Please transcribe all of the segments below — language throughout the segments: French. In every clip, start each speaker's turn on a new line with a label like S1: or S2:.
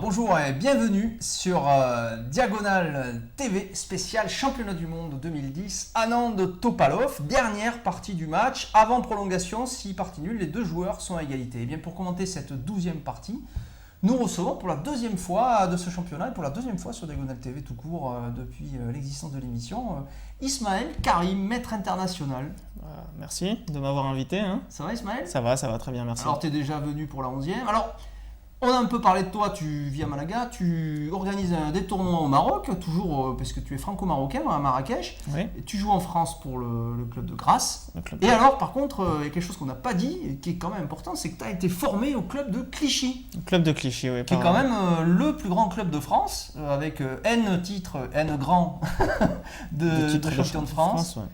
S1: Bonjour et bienvenue sur Diagonale TV spécial Championnat du Monde 2010, Anand Topalov, dernière partie du match, avant prolongation, si partie nulle, les deux joueurs sont à égalité. Et bien pour commenter cette 12e partie, nous recevons pour la deuxième fois de ce championnat et pour la deuxième fois sur Diagonale TV tout court depuis l'existence de l'émission, Ismaël Karim, maître international.
S2: Merci de m'avoir invité.
S1: Ça va Ismaël ?
S2: Ça va très bien, merci.
S1: Alors tu es déjà venu pour la 11e. Alors, on a un peu parlé de toi, tu vis à Malaga, tu organises des tournois au Maroc, toujours parce que tu es franco-marocain à Marrakech.
S2: Oui.
S1: Et tu joues en France pour le club de Grasse. Et alors, par contre, il y a quelque chose qu'on n'a pas dit, et qui est quand même important, c'est que tu as été formé au club de Clichy.
S2: Le club de Clichy, oui.
S1: Qui est quand même le plus grand club de France, avec N titres, N grands de champion de France.
S2: Ouais.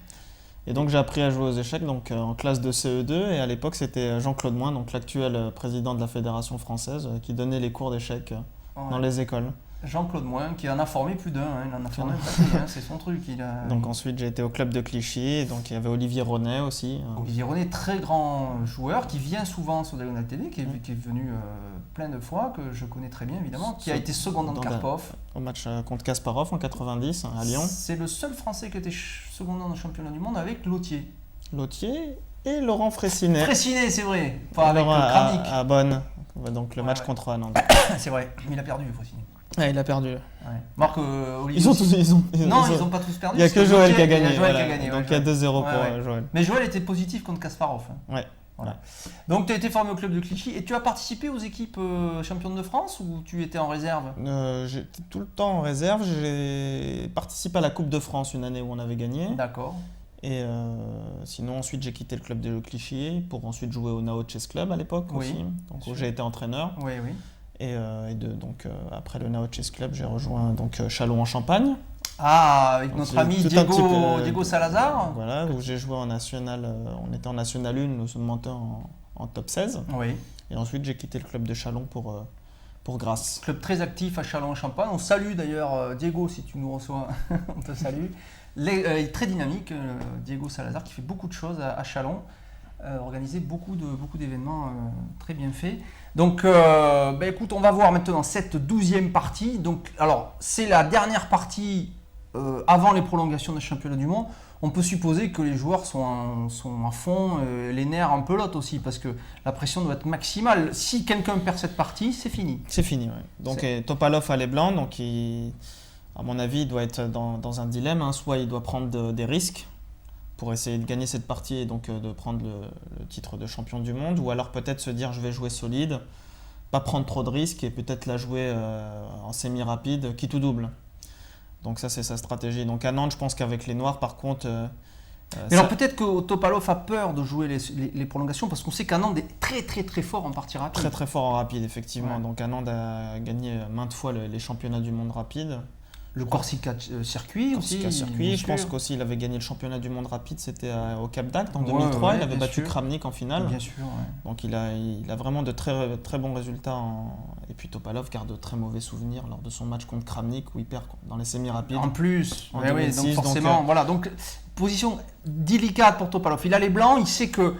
S2: Et donc j'ai appris à jouer aux échecs en classe de CE2 et à l'époque c'était Jean-Claude Moin, donc l'actuel président de la Fédération française, qui donnait les cours d'échecs dans les écoles.
S1: Jean-Claude Moin, qui en a formé plus d'un, il en a formé c'est son truc.
S2: Donc ensuite j'ai été au club de Clichy, donc il y avait Olivier Ronet aussi.
S1: Olivier Ronet, très grand joueur, qui vient souvent sur Diagonale TV, qui est venu plein de fois, que je connais très bien évidemment, qui a été secondant de Karpov.
S2: Au match contre Kasparov en 90 à Lyon.
S1: C'est le seul Français qui était secondant dans le championnat du monde avec Lautier.
S2: Lautier et Laurent Fraissinet.
S1: Fraissinet, c'est vrai, pas avec
S2: Laurent
S1: Kramnik.
S2: À Bonn, donc le match contre Anand.
S1: C'est vrai, mais il a perdu Fraissinet.
S2: Ouais, il a perdu.
S1: Ouais. Marc, Olivier.
S2: Ils ont
S1: pas tous perdu.
S2: Il n'y a que Joël qui a gagné.
S1: Donc
S2: il y a 2-0 pour Joël.
S1: Mais Joël était positif contre Kasparov.
S2: Ouais.
S1: Voilà. Donc tu as été formé au club de Clichy et tu as participé aux équipes championnes de France ou tu étais en réserve ?
S2: J'étais tout le temps en réserve. J'ai participé à la Coupe de France une année où on avait gagné.
S1: D'accord.
S2: Et sinon ensuite j'ai quitté le club de Clichy pour ensuite jouer au Nao Chess Club à l'époque aussi, donc où j'ai été entraîneur.
S1: Oui.
S2: Et après le Nao Chess Club, j'ai rejoint Châlons en Champagne.
S1: Ah, avec notre ami Diego Salazar.
S2: Voilà, où j'ai joué en national. On était en national 1, nous sommes montés en top 16.
S1: Oui.
S2: Et ensuite j'ai quitté le club de Châlons pour Grasse.
S1: Club très actif à Châlons en Champagne. On salue d'ailleurs Diego si tu nous reçois. On te salue. Il est très dynamique, Diego Salazar, qui fait beaucoup de choses à Châlons. Organisé beaucoup d'événements très bien faits. Donc, écoute, on va voir maintenant cette 12e partie. Donc, alors, c'est la dernière partie avant les prolongations des championnats du monde. On peut supposer que les joueurs sont à fond, les nerfs en pelote aussi, parce que la pression doit être maximale. Si quelqu'un perd cette partie, c'est fini.
S2: C'est fini, oui. Donc, Topalov a les blancs, donc à mon avis, il doit être dans un dilemme. Soit il doit prendre des risques pour essayer de gagner cette partie et donc de prendre le titre de champion du monde, ou alors peut-être se dire je vais jouer solide, pas prendre trop de risques et peut-être la jouer en semi-rapide, quitte ou double. Donc ça c'est sa stratégie. Donc à Nantes, je pense qu'avec les Noirs par contre...
S1: Mais alors peut-être que Topalov a peur de jouer les prolongations parce qu'on sait qu'Anand est très très très fort en partie rapide.
S2: Très très fort en rapide effectivement.
S1: Ouais.
S2: Donc Anand a gagné maintes fois les championnats du monde rapide.
S1: Le Corsica Circuit aussi.
S2: Je pense qu'aussi il avait gagné le championnat du monde rapide, c'était au Cap d'Agde en 2003. Il avait battu Kramnik en finale.
S1: Bien sûr. Ouais.
S2: Donc il a vraiment de très, très bons résultats. Et puis Topalov garde de très mauvais souvenirs lors de son match contre Kramnik où il perd dans les semi-rapides.
S1: En plus,
S2: en 2006,
S1: donc forcément, voilà. Donc position délicate pour Topalov. Il a les blancs, il sait que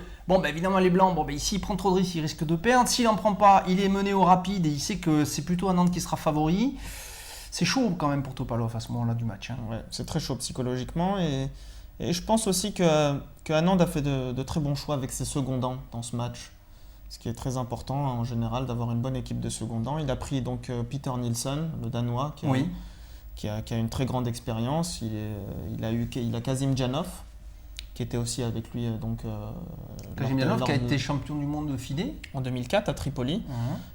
S1: évidemment les blancs, s'il prend trop de risques, il risque de perdre. S'il n'en prend pas, il est mené au rapide et il sait que c'est plutôt Anand qui sera favori. C'est chaud quand même pour Topalov à ce moment-là du match.
S2: Ouais, c'est très chaud psychologiquement et je pense aussi que Anand a fait de très bons choix avec ses secondants dans ce match. Ce qui est très important en général d'avoir une bonne équipe de secondants. Il a pris donc Peter Nilsson, le Danois, qui a une très grande expérience. Il a Kasim Janov, qui était aussi avec lui.
S1: Kasim Janov qui a été champion du monde de FIDE
S2: en 2004 à Tripoli.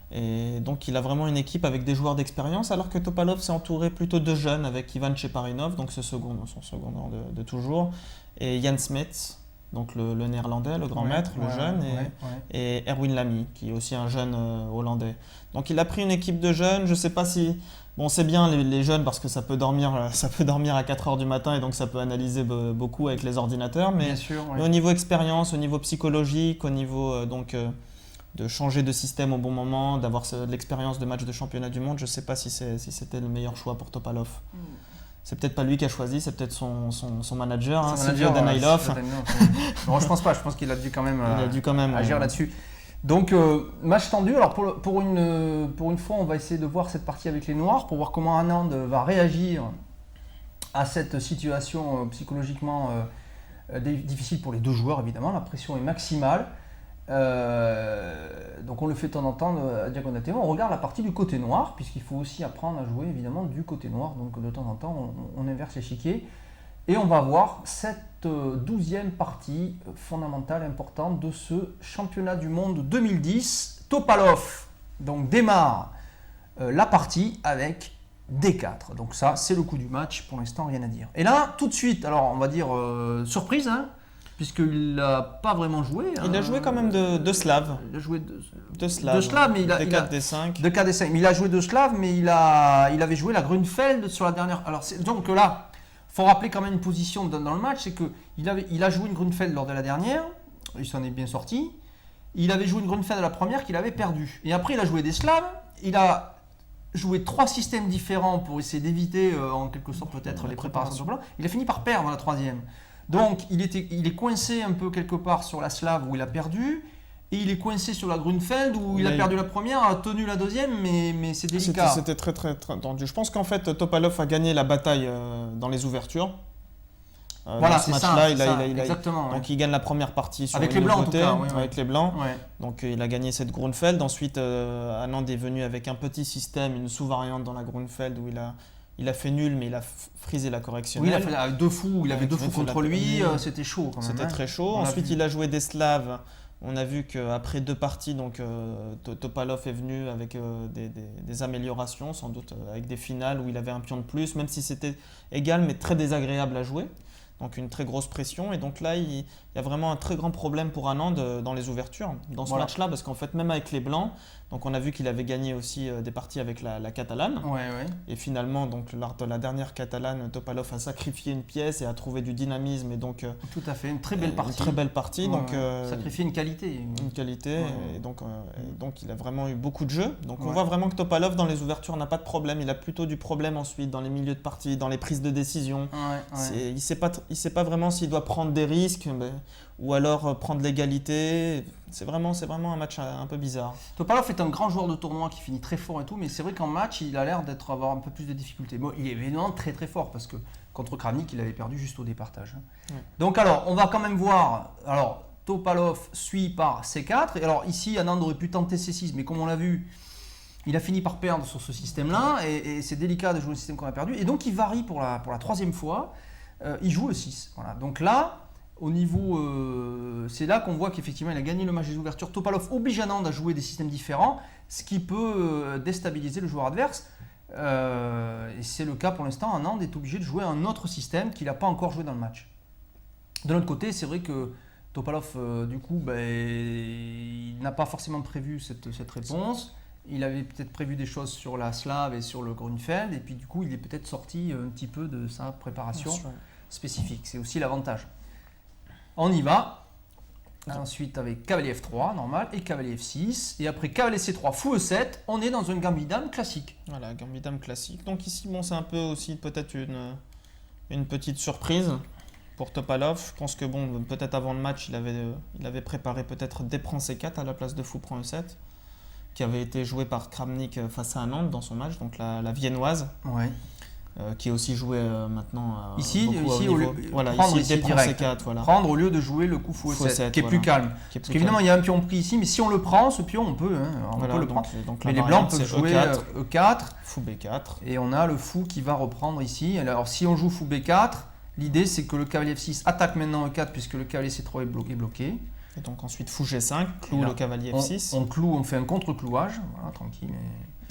S2: Et donc il a vraiment une équipe avec des joueurs d'expérience, alors que Topalov s'est entouré plutôt de jeunes avec Ivan Cheparinov, donc son secondant de toujours, et Jan Smets, donc le néerlandais, le grand maître, le jeune, et Erwin Lamy, qui est aussi un jeune hollandais. Donc il a pris une équipe de jeunes, je ne sais pas si... Bon, c'est bien les jeunes parce que ça peut dormir à 4h du matin et donc ça peut analyser beaucoup avec les ordinateurs, mais, mais au niveau expérience, au niveau psychologique, au niveau de changer de système au bon moment, d'avoir de l'expérience de match de championnat du monde, je ne sais pas si c'était le meilleur choix pour Topalov. C'est peut-être pas lui qui a choisi, c'est peut-être son manager, Silvio Danailov.
S1: Non, je pense pas, je pense qu'il a dû quand même, agir là-dessus. Donc match tendu, alors pour une fois on va essayer de voir cette partie avec les Noirs pour voir comment Anand va réagir à cette situation psychologiquement difficile pour les deux joueurs évidemment, la pression est maximale. Donc on le fait de temps en temps à Diagonate. On regarde la partie du côté noir puisqu'il faut aussi apprendre à jouer évidemment du côté noir, donc de temps en temps on inverse l'échiquier. Et on va voir cette 12e partie fondamentale, importante de ce championnat du monde 2010. Topalov donc, démarre la partie avec D4. Donc ça, c'est le coup du match. Pour l'instant, rien à dire. Et là, tout de suite, alors on va dire surprise, puisqu'il n'a pas vraiment joué.
S2: Il a joué quand même de Slav.
S1: Il a joué
S2: de Slav,
S1: mais
S2: D4, D5.
S1: De 4, D5. Mais il a joué de Slav, mais il avait joué la Grunfeld sur la dernière. Alors, donc là... Il faut rappeler quand même une position dans le match, c'est qu'il a joué une Grunfeld lors de la dernière, il s'en est bien sorti. Il avait joué une Grunfeld à la première qu'il avait perdue. Et après, il a joué des Slavs, il a joué 3 systèmes différents pour essayer d'éviter en quelque sorte peut-être les préparations de blanc. Il a fini par perdre la 3e. Donc il est coincé un peu quelque part sur la Slave où il a perdu. Et il est coincé sur la Grunfeld où il a perdu la première, a tenu la 2e, mais c'est délicat.
S2: C'était très tendu. Je pense qu'en fait, Topalov a gagné la bataille dans les ouvertures.
S1: Voilà, c'est ça.
S2: Exactement. Donc il gagne la première partie sur
S1: avec les blancs,
S2: nouveauté,
S1: en tout cas,
S2: avec les blancs.
S1: Ouais.
S2: Donc il a gagné cette Grunfeld. Ensuite, Anand est venu avec un petit système, une sous-variante dans la Grunfeld où il a fait nul, mais il a frisé la correctionnelle.
S1: Oui, il a fait deux fous, il avait deux fous contre lui, c'était chaud quand même.
S2: C'était très chaud. Ensuite, il a joué des Slaves. On a vu qu'après 2 parties, donc, Topalov est venu avec des améliorations, sans doute avec des finales où il avait un pion de plus, même si c'était égal, mais très désagréable à jouer. Donc une très grosse pression. Et donc là, il y a vraiment un très grand problème pour Anand dans les ouvertures, dans ce match-là, parce qu'en fait, même avec les Blancs, donc on a vu qu'il avait gagné aussi des parties avec la Catalane. Et finalement, donc, lors de la dernière Catalane, Topalov a sacrifié une pièce et a trouvé du dynamisme. Et donc,
S1: tout à fait, une très belle partie.
S2: Une très belle partie. Donc,
S1: sacrifier une qualité.
S2: Une qualité. Et donc, il a vraiment eu beaucoup de jeux. Donc on voit vraiment que Topalov, dans les ouvertures, n'a pas de problème. Il a plutôt du problème ensuite dans les milieux de partie, dans les prises de décision. Il ne sait pas vraiment s'il doit prendre des risques ou alors prendre l'égalité. C'est vraiment un match un peu bizarre.
S1: Topalov est un grand joueur de tournoi qui finit très fort et tout, mais c'est vrai qu'en match, il a l'air avoir un peu plus de difficultés. Bon, il est évidemment très très fort parce que contre Kramnik, il avait perdu juste au départage. Donc alors, on va quand même voir. Alors, Topalov suit par C4. Et alors ici, Anand aurait pu tenter C6, mais comme on l'a vu, il a fini par perdre sur ce système-là et c'est délicat de jouer le système qu'on a perdu. Et donc il varie pour la 3e fois. Il joue le 6. Voilà. Donc là, au niveau, c'est là qu'on voit qu'effectivement il a gagné le match des ouvertures. Topalov oblige Anand à jouer des systèmes différents, ce qui peut déstabiliser le joueur adverse. Et c'est le cas pour l'instant. Anand est obligé de jouer un autre système qu'il n'a pas encore joué dans le match. De l'autre côté, c'est vrai que Topalov, du coup, il n'a pas forcément prévu cette réponse. Il avait peut-être prévu des choses sur la Slave et sur le Grunfeld, et puis du coup, il est peut-être sorti un petit peu de sa préparation spécifique. C'est aussi l'avantage. On y va. Ensuite, avec cavalier F3, normal, et cavalier F6. Et après cavalier C3, fou E7, on est dans un gambit dame classique.
S2: Voilà, gambit dame classique. Donc ici, c'est un peu aussi peut-être une petite surprise pour Topalov. Je pense que peut-être avant le match, il avait préparé peut-être D prend C4 à la place de fou prend E7, qui avait été joué par Kramnik face à Anand dans son match, donc la viennoise. Qui est aussi joué maintenant
S1: ici D prend
S2: C4, voilà.
S1: Prendre au lieu de jouer le coup fou E7, qui est plus calme. Parce qu'évidemment, il y a un pion pris ici, mais si on le prend, ce pion, on peut le prendre.
S2: Donc
S1: mais les blancs peuvent jouer E4,
S2: fou B4.
S1: Et on a le fou qui va reprendre ici. Alors si on joue fou B4, l'idée c'est que le cavalier F6 attaque maintenant E4 puisque le cavalier C3 est bloqué.
S2: Et donc ensuite fou G5, cloue le cavalier F6.
S1: On fait un contre-clouage, voilà, tranquille.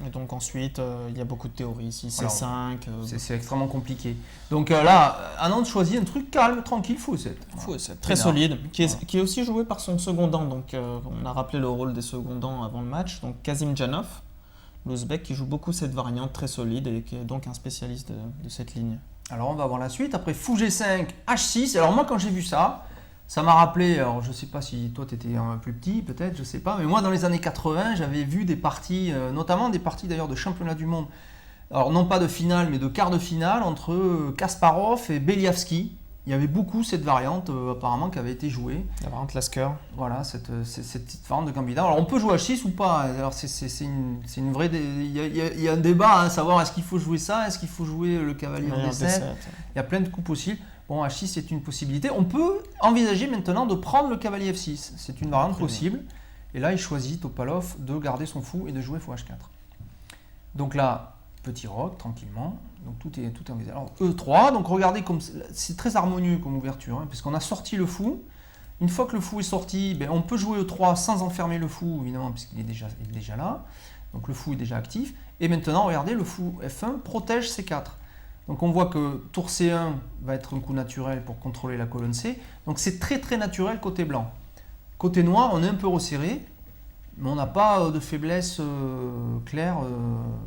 S2: Et donc ensuite, il y a beaucoup de théories ici,
S1: Alors,
S2: C5.
S1: C'est extrêmement compliqué. Donc là, Anand choisit un truc calme, tranquille, fou 7.
S2: Fou E7, très solide, qui est aussi joué par son secondant. Donc on a rappelé le rôle des secondants avant le match. Donc Kazim Janov, l'Ouzbek, qui joue beaucoup cette variante très solide et qui est donc un spécialiste de cette ligne.
S1: Alors on va voir la suite. Après fou G5, H6. Alors moi quand j'ai vu ça, ça m'a rappelé, alors je sais pas si toi tu étais un peu plus petit, peut-être, je sais pas, mais moi dans les années 80, j'avais vu des parties, notamment des parties d'ailleurs de championnat du monde, alors non pas de finale, mais de quart de finale entre Kasparov et Beliavsky. Il y avait beaucoup cette variante apparemment qui avait été jouée.
S2: La variante Lasker.
S1: Voilà, cette petite variante de Gambita. Alors on peut jouer H6 ou pas. Alors c'est une vraie. Il y a un débat à savoir est-ce qu'il faut jouer ça, est-ce qu'il faut jouer le cavalier en D7. Il y a plein de coups possibles. Bon, H6 c'est une possibilité. On peut envisager maintenant de prendre le cavalier F6. C'est une variante possible. Et là il choisit Topalov de garder son fou et de jouer fou H4. Donc là, petit roc tranquillement. Donc tout est envisagé. Alors E3, donc regardez comme c'est très harmonieux comme ouverture, puisqu'on a sorti le fou. Une fois que le fou est sorti, on peut jouer E3 sans enfermer le fou, évidemment, puisqu'il est déjà là. Donc le fou est déjà actif. Et maintenant, regardez, le fou F1 protège C4. Donc on voit que tour C1 va être un coup naturel pour contrôler la colonne C. Donc c'est très très naturel côté blanc. Côté noir, on est un peu resserré. Mais on n'a pas de faiblesse claire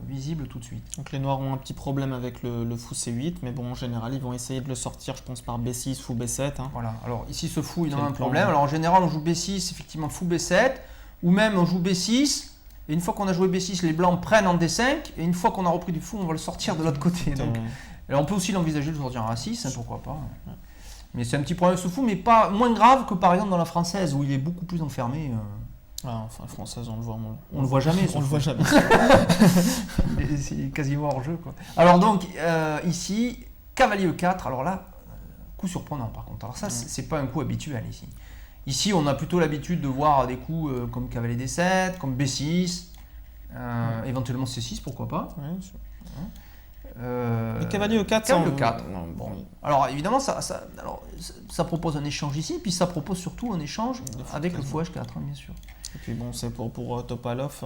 S1: visible tout de suite.
S2: Donc les noirs ont un petit problème avec le fou C8, mais bon, en général, ils vont essayer de le sortir, je pense, par B6, fou B7.
S1: Voilà, alors ici, ce fou, il a un problème. Alors en général, on joue B6, effectivement, fou B7, ou même on joue B6, et une fois qu'on a joué B6, les blancs prennent en D5, et une fois qu'on a repris du fou, on va le sortir de l'autre côté. Donc, alors on peut aussi l'envisager de sortir en A6, pourquoi pas. Mais c'est un petit problème ce fou, mais pas moins grave que par exemple dans la française, où il est beaucoup plus enfermé.
S2: Enfin, française, on le voit.
S1: On le voit jamais.
S2: On le voit jamais.
S1: C'est quasiment hors jeu, quoi. Alors donc ici, cavalier E4. Alors là, coup surprenant par contre. Alors ça, c'est pas un coup habituel ici. Ici, on a plutôt l'habitude de voir des coups comme cavalier D7, comme B6, éventuellement C6, pourquoi pas.
S2: Le cavalier E4,
S1: cavalier E4. Bon. Alors évidemment, ça propose un échange ici, puis ça propose surtout un échange avec le fou H4, bien sûr.
S2: Et puis bon, c'est pour Topalov,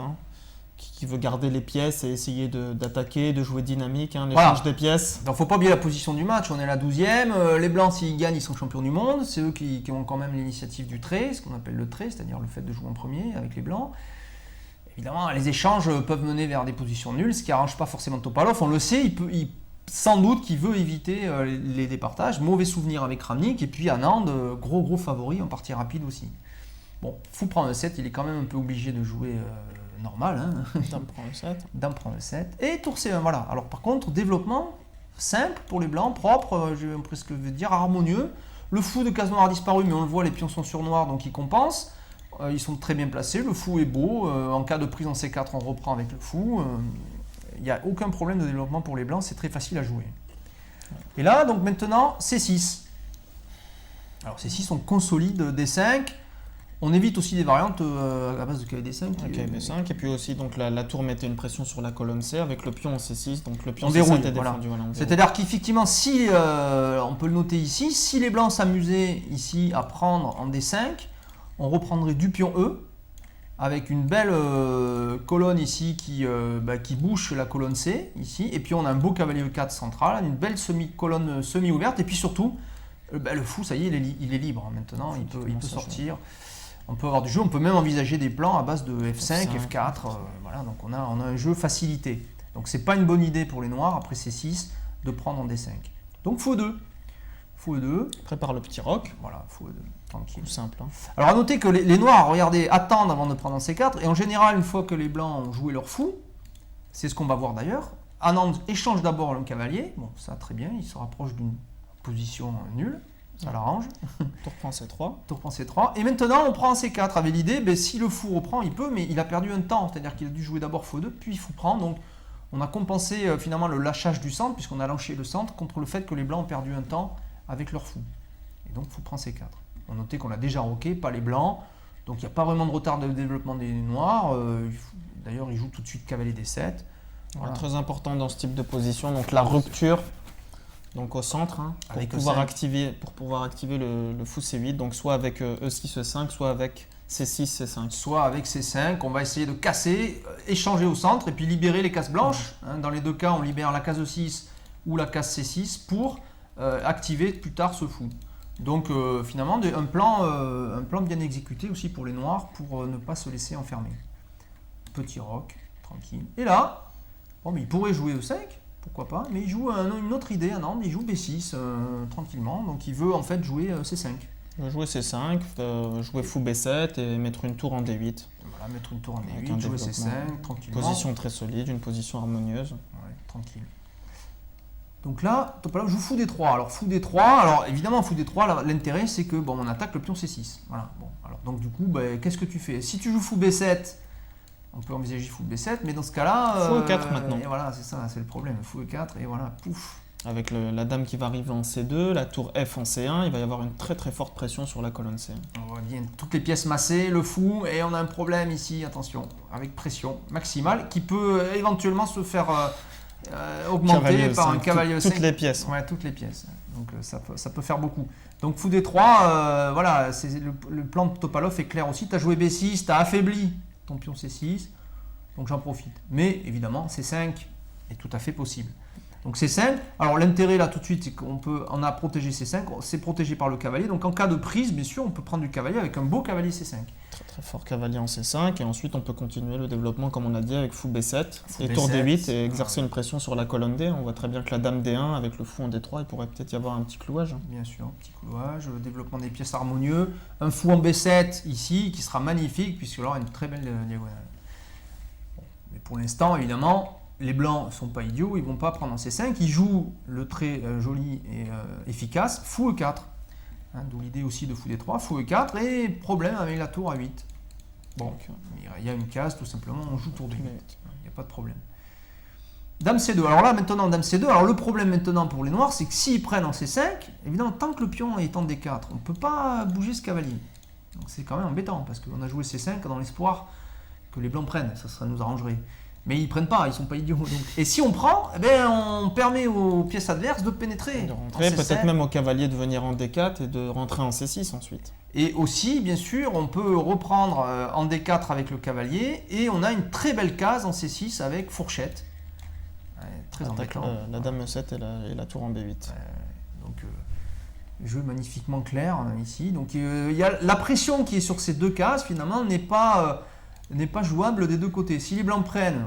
S2: qui veut garder les pièces et essayer d'attaquer, de jouer dynamique, l'échange des pièces.
S1: Donc faut pas oublier la position du match, on est à la 12e, les blancs s'ils gagnent, ils sont champions du monde, c'est eux qui ont quand même l'initiative du trait, ce qu'on appelle le trait, c'est-à-dire le fait de jouer en premier avec les blancs. Évidemment, les échanges peuvent mener vers des positions nulles, ce qui n'arrange pas forcément Topalov, on le sait, sans doute qu'il veut éviter les départages. Mauvais souvenir avec Kramnik, et puis Anand, gros favori en partie rapide aussi. Bon, fou prend le 7, il est quand même un peu obligé de jouer normal.
S2: Dame prend le 7.
S1: Dame prend le 7. Et tour C1, voilà. Alors par contre, développement simple pour les blancs, propre, je vais presque dire harmonieux. Le fou de case noire a disparu, mais on le voit, les pions sont sur noir, donc ils compensent. Ils sont très bien placés, le fou est beau. En cas de prise en C4, on reprend avec le fou. Il n'y a aucun problème de développement pour les blancs, c'est très facile à jouer. Et là, donc maintenant, C6. Alors C6, on consolide D5. On évite aussi des variantes à base de cavalier D5.
S2: B5, et puis aussi donc la tour mettait une pression sur la colonne C avec le pion en C6, donc le pion C7
S1: déroule,
S2: est défendu. Voilà,
S1: c'est-à-dire qu'effectivement, si on peut le noter ici, si les blancs s'amusaient ici à prendre en D5, on reprendrait du pion E avec une belle colonne ici qui bouche la colonne C ici, et puis on a un beau cavalier E4 central, une belle colonne semi-ouverte, et puis surtout le fou, ça y est, il est libre maintenant, il peut sortir. On peut avoir du jeu, on peut même envisager des plans à base de F5, F4, voilà, donc on a un jeu facilité. Donc c'est pas une bonne idée pour les noirs, après C6, de prendre en D5. Donc fou E2. Fou E2.
S2: Prépare le petit roc.
S1: Voilà, fou E2, tranquille.
S2: Tout simple.
S1: Alors à noter que les noirs, regardez, attendent avant de prendre en C4, et en général, une fois que les blancs ont joué leur fou, c'est ce qu'on va voir d'ailleurs, Anand échange d'abord le cavalier, bon ça très bien, il se rapproche d'une position nulle. Ça l'arrange.
S2: Tour prend C3.
S1: Tour prend C3. Et maintenant, on prend un C4 avec l'idée, si le fou reprend, il peut, mais il a perdu un temps. C'est-à-dire qu'il a dû jouer d'abord fou 2, puis fou prend. Donc, on a compensé finalement le lâchage du centre, puisqu'on a lâché le centre, contre le fait que les blancs ont perdu un temps avec leur fou. Et donc, fou prend C4. On notait qu'on a déjà roqué, pas les blancs. Donc, il n'y a pas vraiment de retard de développement des noirs. D'ailleurs, il joue tout de suite cavalier D7.
S2: Voilà. Très important dans ce type de position. Donc, la rupture. Donc au centre, pour pouvoir activer le fou C8, donc soit avec E6, E5, soit avec C6, C5.
S1: Soit avec C5, on va essayer de casser, échanger au centre et puis libérer les cases blanches. Dans les deux cas, on libère la case 6 ou la case C6 pour activer plus tard ce fou. Donc finalement, un plan bien exécuté aussi pour les noirs pour ne pas se laisser enfermer. Petit roc, tranquille. Et là, mais il pourrait jouer E5, pourquoi pas, mais il joue une autre idée, il joue B6 tranquillement, donc il veut en fait jouer C5.
S2: Il va jouer C5, jouer fou B7 et mettre une tour en D8.
S1: Voilà, mettre une tour en D8, jouer C5 tranquillement.
S2: Position très solide, une position harmonieuse.
S1: Ouais, tranquille. Donc là, Topalov joue fou D3. Alors fou D3, alors évidemment fou D3, l'intérêt c'est que on attaque le pion C6. Voilà. Bon, alors donc du coup, qu'est-ce que tu fais? Si tu joues fou B7, on peut envisager fou B7, mais dans ce cas-là,
S2: fou E4 maintenant.
S1: Et voilà, c'est ça, c'est le problème. Fou E4 et voilà, pouf.
S2: Avec la dame qui va arriver en C2, la tour F en C1, il va y avoir une très très forte pression sur la colonne C1.
S1: On voit bien toutes les pièces massées, le fou, et on a un problème ici, attention, avec pression maximale qui peut éventuellement se faire augmenter par un cavalier E5.
S2: Toutes les pièces.
S1: Ouais, toutes les pièces. Donc ça peut faire beaucoup. Donc fou D3, voilà, le plan de Topalov est clair aussi. Tu as joué B6, tu as affaibli ton pion C6, donc j'en profite. Mais évidemment, C5 est tout à fait possible. Donc C5, alors l'intérêt là tout de suite, c'est qu'on a protégé C5, c'est protégé par le cavalier. Donc en cas de prise, bien sûr, on peut prendre du cavalier avec un beau cavalier C5.
S2: Très très fort cavalier en C5, et ensuite on peut continuer le développement comme on a dit avec fou B7 et
S1: B7,
S2: tour D8 et exercer une pression sur la colonne D. On voit très bien que la dame D1 avec le fou en D3, il pourrait peut-être y avoir un petit clouage.
S1: Bien sûr, petit clouage, développement des pièces harmonieux, un fou en B7 ici qui sera magnifique puisque là on a une très belle diagonale. Bon, mais pour l'instant, évidemment, les blancs ne sont pas idiots, ils ne vont pas prendre en C5, ils jouent le très joli et efficace fou E4. D'où l'idée aussi de fou D3, fou E4 et problème avec la tour A8. Bon, il y a une case tout simplement, on joue tour D8, il n'y a pas de problème. Dame C2, alors là maintenant Dame C2, alors le problème maintenant pour les noirs c'est que s'ils prennent en C5, évidemment tant que le pion est en D4, on ne peut pas bouger ce cavalier. Donc c'est quand même embêtant parce qu'on a joué C5 dans l'espoir que les blancs prennent, ça nous arrangerait. Mais ils prennent pas, ils sont pas idiots. Donc. Et si on prend, on permet aux pièces adverses de pénétrer.
S2: De rentrer, peut-être même au cavalier de venir en D4 et de rentrer en C6 ensuite.
S1: Et aussi, bien sûr, on peut reprendre en D4 avec le cavalier et on a une très belle case en C6 avec fourchette. Très embêtant.
S2: La dame E7 et la tour en B8.
S1: Donc, jeu magnifiquement clair ici. Donc, il y a la pression qui est sur ces deux cases, finalement, n'est pas jouable des deux côtés. Si les blancs prennent,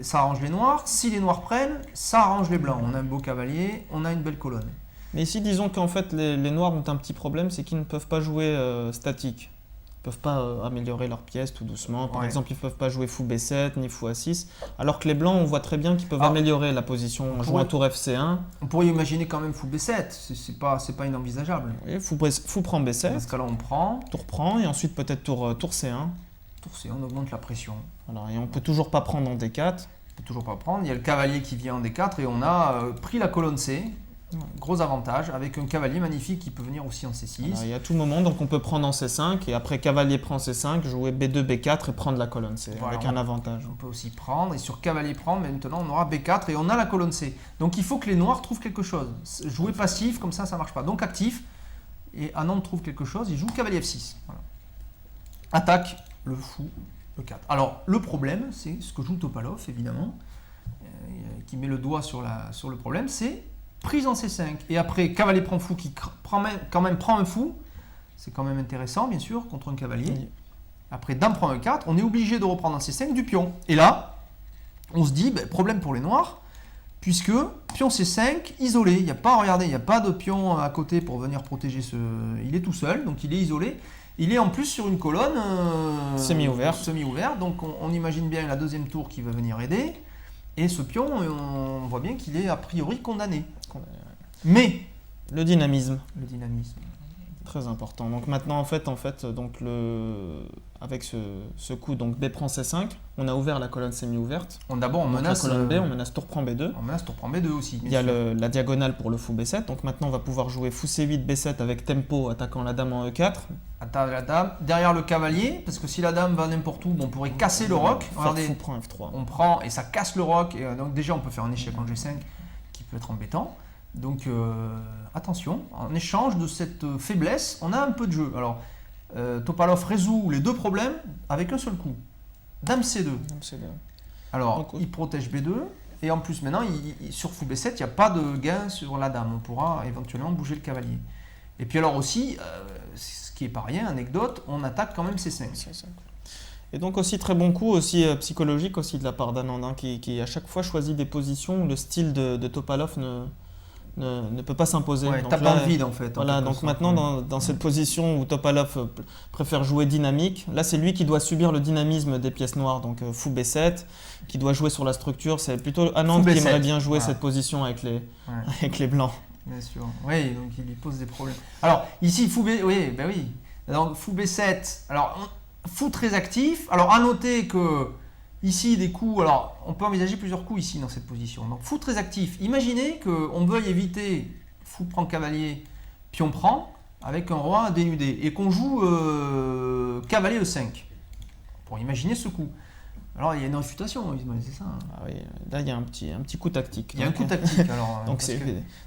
S1: ça arrange les noirs. Si les noirs prennent, ça arrange les blancs. On a un beau cavalier, on a une belle colonne.
S2: Mais ici, disons qu'en fait, les noirs ont un petit problème, c'est qu'ils ne peuvent pas jouer statique. Ils ne peuvent pas améliorer leurs pièces tout doucement. Par exemple, ils ne peuvent pas jouer fou B7 ni fou A6. Alors que les blancs, on voit très bien qu'ils peuvent améliorer la position. Jouer un tour FC1.
S1: On pourrait imaginer quand même fou B7. C'est pas inenvisageable.
S2: Oui, fou prend B7.
S1: Dans ce cas-là, on prend.
S2: Tour prend et ensuite peut-être tour C1.
S1: Tour C1, on augmente la pression.
S2: Voilà, et on ne peut toujours pas prendre en D4.
S1: On peut toujours pas prendre. Il y a le cavalier qui vient en D4 et on a pris la colonne C. Gros avantage avec un cavalier magnifique qui peut venir aussi en C6.
S2: Voilà, et à tout moment, donc on peut prendre en C5 et après cavalier prend C5, jouer B2, B4 et prendre la colonne C avec un avantage.
S1: On peut aussi prendre et sur cavalier prendre, maintenant on aura B4 et on a la colonne C. Donc il faut que les noirs trouvent quelque chose. Jouer passif, comme ça marche pas. Donc actif, et Anand trouve quelque chose, il joue cavalier F6. Voilà. Attaque le fou E4. Alors le problème, c'est ce que joue Topalov évidemment, qui met le doigt sur le problème, c'est prise en C5 et après cavalier prend fou qui quand même prend un fou, c'est quand même intéressant bien sûr contre un cavalier. Oui. Après dame prend E4, on est obligé de reprendre en C5 du pion. Et là, on se dit problème pour les noirs puisque pion C5 isolé, il n'y a pas, regardez, il n'y a pas de pion à côté pour venir protéger il est tout seul, donc il est isolé. Il est en plus sur une colonne
S2: semi-ouverte,
S1: donc on imagine bien la deuxième tour qui va venir aider. Et ce pion, on voit bien qu'il est a priori condamné. Mais
S2: le dynamisme.
S1: Très
S2: important. Donc maintenant, en fait, donc avec ce coup, donc B prend C5, on a ouvert la colonne semi-ouverte.
S1: D'abord, on menace
S2: la colonne B, on menace tour prend B2.
S1: On menace tour prend B2 aussi.
S2: Il y a la diagonale pour le fou B7. Donc maintenant, on va pouvoir jouer fou C8, B7 avec tempo, attaquant la dame en E4.
S1: Attaque la dame derrière le cavalier, parce que si la dame va n'importe où, on pourrait casser le roc.
S2: Regardez, fou prend F3.
S1: On prend et ça casse le roc. Et donc déjà, on peut faire un échec en G5 qui peut être embêtant. Donc attention, en échange de cette faiblesse, on a un peu de jeu. Alors, Topalov résout les deux problèmes avec un seul coup. Dame C2. Alors,
S2: Donc,
S1: il protège B2. Et en plus, maintenant, sur fou B7, il n'y a pas de gain sur la dame. On pourra éventuellement bouger le cavalier. Et puis alors aussi, ce qui est pas rien, anecdote, on attaque quand même C5.
S2: Et donc aussi très bon coup, aussi psychologique aussi de la part d'Anand, qui à chaque fois choisit des positions où le style de Topalov ne peut pas s'imposer.
S1: Ouais,
S2: donc
S1: tape dans le vide en fait.
S2: Voilà, donc maintenant dans cette position où Topalov préfère jouer dynamique, là c'est lui qui doit subir le dynamisme des pièces noires, donc fou B7, qui doit jouer sur la structure. C'est plutôt Anand qui aimerait bien jouer cette position avec les blancs.
S1: Bien sûr, oui, donc il lui pose des problèmes. Alors ici, fou B, oui, ben oui. Donc fou B7, alors fou très actif. Alors à noter que ici des coups, alors on peut envisager plusieurs coups ici dans cette position. Donc fou très actif. Imaginez qu'on veuille éviter fou prend cavalier, pion prend avec un roi dénudé et qu'on joue cavalier E5. Pour imaginer ce coup. Alors il y a une réfutation, c'est ça.
S2: Ah oui, là il y a un petit coup tactique.
S1: Il y a un coup tactique alors.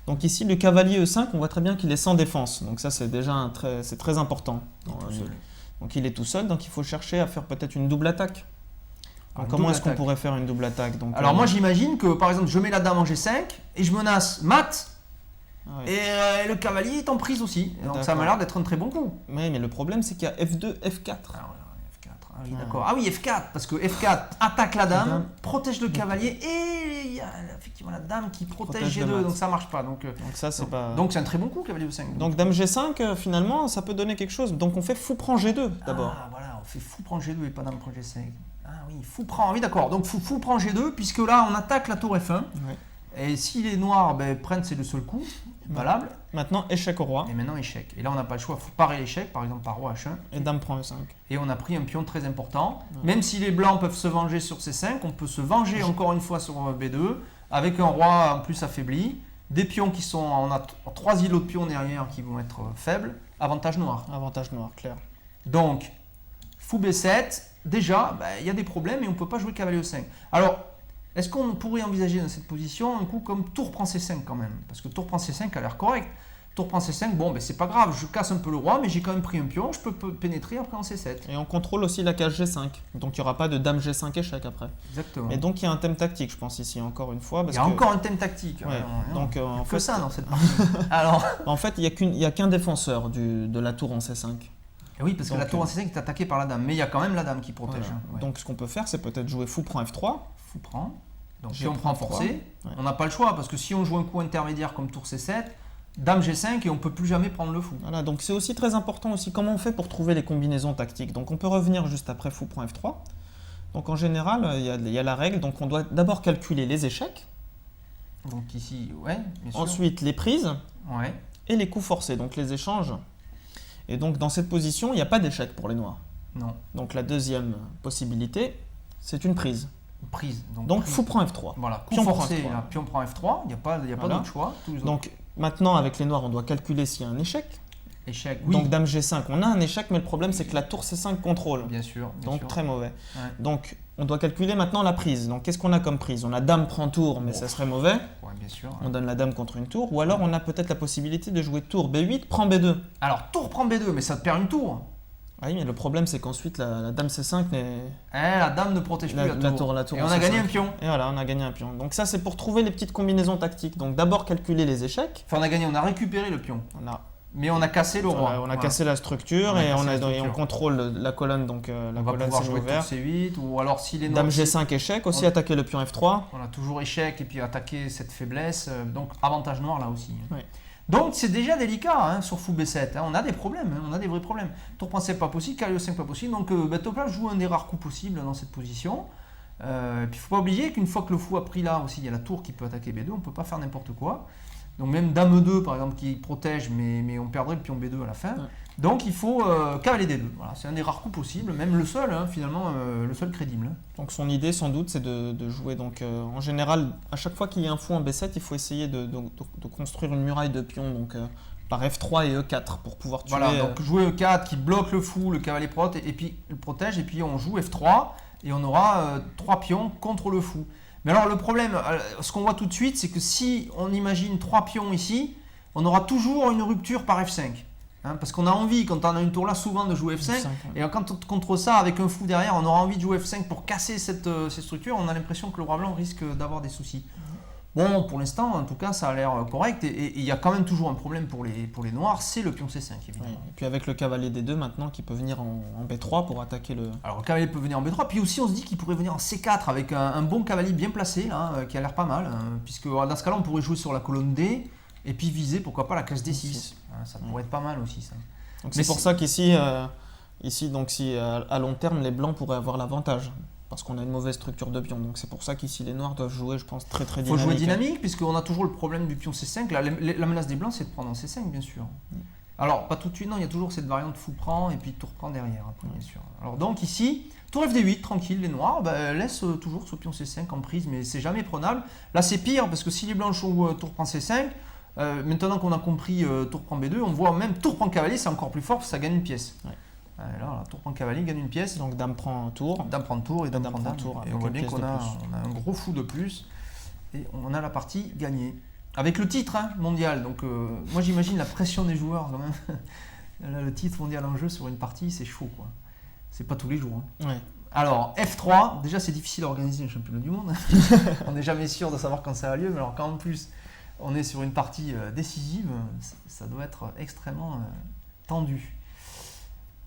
S2: Donc ici le cavalier E5, on voit très bien qu'il est sans défense. Donc ça c'est déjà c'est très important. Donc il est tout seul, donc il faut chercher à faire peut-être une double attaque. Comment est-ce qu'on pourrait faire une double attaque donc,
S1: alors moi j'imagine que par exemple je mets la dame en G5 et je menace mat. Et le cavalier est en prise aussi. Donc ça m'a l'air d'être un très bon coup.
S2: Oui, mais le problème c'est qu'il y a F2, F4.
S1: Ah oui, d'accord. Ah oui, F4, parce que F4 attaque la dame, protège le cavalier et il y a effectivement la dame qui protège G2, donc ça marche pas. Donc
S2: ça c'est pas.
S1: Donc c'est un très bon coup, cavalier E5.
S2: Donc dame G5, finalement, ça peut donner quelque chose. Donc on fait fou prend G2 d'abord.
S1: Ah voilà, on fait fou prend G2 et pas dame prend G5. Ah oui, fou prend, oui d'accord. Donc fou prend G2, puisque là on attaque la tour F1. Oui. Et si les noirs prennent, c'est le seul coup valable.
S2: Maintenant, échec au roi.
S1: Et maintenant, échec. Et là, on n'a pas le choix. Il faut parer l'échec, par exemple, par roi H1.
S2: Et dame prend E5.
S1: Et on a pris un pion très important. Ouais. Même si les blancs peuvent se venger sur C5, on peut se venger encore une fois sur B2, avec un roi en plus affaibli. Des pions qui sont... On a 3 îlots de pions derrière qui vont être faibles. Avantage noir.
S2: Avantage noir, clair.
S1: Donc, fou B7, déjà, il y a des problèmes et on ne peut pas jouer cavalier E5. Alors... Est-ce qu'on pourrait envisager dans cette position un coup comme tour prend C5 quand même? Parce que tour prend C5 a l'air correct. Tour prend C5, bon, c'est pas grave, je casse un peu le roi, mais j'ai quand même pris un pion, je peux pénétrer après en C7.
S2: Et on contrôle aussi la case G5, donc il n'y aura pas de dame G5 échec après.
S1: Exactement.
S2: Et donc il y a un thème tactique, je pense, ici, encore une fois.
S1: Il y a encore un thème tactique.
S2: Ouais. Donc,
S1: en fait, ça dans cette partie. Alors...
S2: En fait, il n'y a qu'un défenseur de la tour en C5.
S1: Et oui, parce que la tour en C5 est attaquée par la dame, mais il y a quand même la dame qui protège.
S2: Voilà. Ouais. Donc ce qu'on peut faire, c'est peut-être jouer fou prend F3.
S1: Fou prend. Donc si on prend forcé, on n'a pas le choix, parce que si on joue un coup intermédiaire comme tour C7, dame G5 et on ne peut plus jamais prendre le fou.
S2: Voilà, donc c'est aussi très important aussi comment on fait pour trouver les combinaisons tactiques. Donc on peut revenir juste après fou prend F3. Donc en général, il y a la règle, donc on doit d'abord calculer les échecs.
S1: Donc ici, ouais, bien sûr.
S2: Ensuite les prises et les coups forcés, donc les échanges. Et donc dans cette position, il n'y a pas d'échec pour les noirs.
S1: Non.
S2: Donc la deuxième possibilité, c'est une prise.
S1: Prise.
S2: Donc fou prend F3.
S1: Voilà, pion forcé, pion prend F3, il n'y a pas d'autre choix.
S2: Donc maintenant avec les noirs, on doit calculer s'il y a un échec.
S1: Échec, oui.
S2: Donc dame G5, on a un échec, mais le problème c'est que la tour C5 contrôle.
S1: Bien sûr.
S2: Donc très mauvais. Ouais. Donc on doit calculer maintenant la prise. Donc qu'est-ce qu'on a comme prise? On a dame prend tour, mais ça serait mauvais.
S1: Ouais, bien sûr.
S2: On donne la dame contre une tour. Ou alors on a peut-être la possibilité de jouer tour B8, prend B2.
S1: Alors tour prend B2, mais ça te perd une tour.
S2: Oui, mais le problème c'est qu'ensuite la dame C5 n'est...
S1: la dame ne protège plus la tour.
S2: Et
S1: on a gagné un pion.
S2: Et voilà, on a gagné un pion. Donc ça c'est pour trouver les petites combinaisons tactiques. Donc d'abord calculer les échecs.
S1: Enfin on a récupéré le pion. Mais on a cassé le roi.
S2: On a cassé la structure et on contrôle la colonne. Donc la colonne
S1: c'est ouvert. Tour C8 ou alors si les
S2: dame G5 échec, aussi attaquer le pion F3.
S1: On a toujours échec et puis attaquer cette faiblesse. Donc avantage noir là aussi.
S2: Oui.
S1: Donc c'est déjà délicat sur fou B7, on a des problèmes, on a des vrais problèmes. Tour prend C pas possible, cavalier E5 pas possible, donc Topalov joue un des rares coups possibles dans cette position. Puis il ne faut pas oublier qu'une fois que le fou a pris là aussi, il y a la tour qui peut attaquer B2, on ne peut pas faire n'importe quoi. Donc même dame E2 par exemple qui protège, mais on perdrait le pion B2 à la fin. Ouais. Donc il faut cavalier D2, voilà, c'est un des rares coups possibles, même le seul finalement, le seul crédible.
S2: Donc son idée sans doute c'est de jouer, donc en général à chaque fois qu'il y a un fou en B7 il faut essayer de construire une muraille de pions donc, par F3 et E4 pour pouvoir tuer...
S1: Voilà, donc jouer E4 qui bloque le fou, le cavalier protège et puis on joue F3 et on aura 3 pions contre le fou. Mais alors le problème, ce qu'on voit tout de suite c'est que si on imagine 3 pions ici, on aura toujours une rupture par F5. Parce qu'on a envie, quand on a une tour là, souvent de jouer F5.
S2: F5, ouais.
S1: Et quand contre ça, avec un fou derrière, on aura envie de jouer F5 pour casser cette structure. On a l'impression que le roi blanc risque d'avoir des soucis. Bon, pour l'instant, en tout cas, ça a l'air correct. Et il y a quand même toujours un problème pour les noirs, c'est le pion C5, évidemment.
S2: Ouais. Et puis avec le cavalier D2 maintenant qui peut venir en B3 pour attaquer le...
S1: Alors le cavalier peut venir en B3, puis aussi on se dit qu'il pourrait venir en C4 avec un bon cavalier bien placé, là, qui a l'air pas mal. Puisque dans ce cas-là, on pourrait jouer sur la colonne D, et puis viser, pourquoi pas, la case D6. Ça pourrait être pas mal aussi, ça.
S2: Donc c'est pour ça qu'ici, donc si à long terme, les blancs pourraient avoir l'avantage. Parce qu'on a une mauvaise structure de pion. Donc c'est pour ça qu'ici, les noirs doivent jouer, je pense, très très
S1: Il faut
S2: dynamique.
S1: jouer dynamique, puisqu'on a toujours le problème du pion C5. La menace des blancs, c'est de prendre en C5, bien sûr. Alors, pas tout de suite, non, il y a toujours cette variante fou prend et puis tour prend derrière, après, bien sûr. Alors donc ici, tour FD8, tranquille, les noirs laissent toujours ce pion C5 en prise, mais c'est jamais prenable. Là, c'est pire, parce que si les blancs jouent tour prend C5, maintenant qu'on a compris tour prend B2, on voit même tour prend cavalier, c'est encore plus fort, parce que ça gagne une pièce.
S2: Ouais.
S1: Là, tour prend cavalier, gagne une pièce.
S2: Donc dame prend tour.
S1: Dame prend tour et dame prend dame.
S2: tour.
S1: Et on voit bien qu'on a un gros fou de plus, et on a la partie gagnée. Avec le titre mondial, donc moi j'imagine la pression des joueurs quand même. Là, le titre mondial en jeu sur une partie, c'est chaud, quoi. C'est pas tous les jours.
S2: Ouais.
S1: Alors, F3, déjà c'est difficile à organiser un championnat du monde. On n'est jamais sûr de savoir quand ça a lieu, mais alors quand en plus on est sur une partie décisive, ça doit être extrêmement tendu.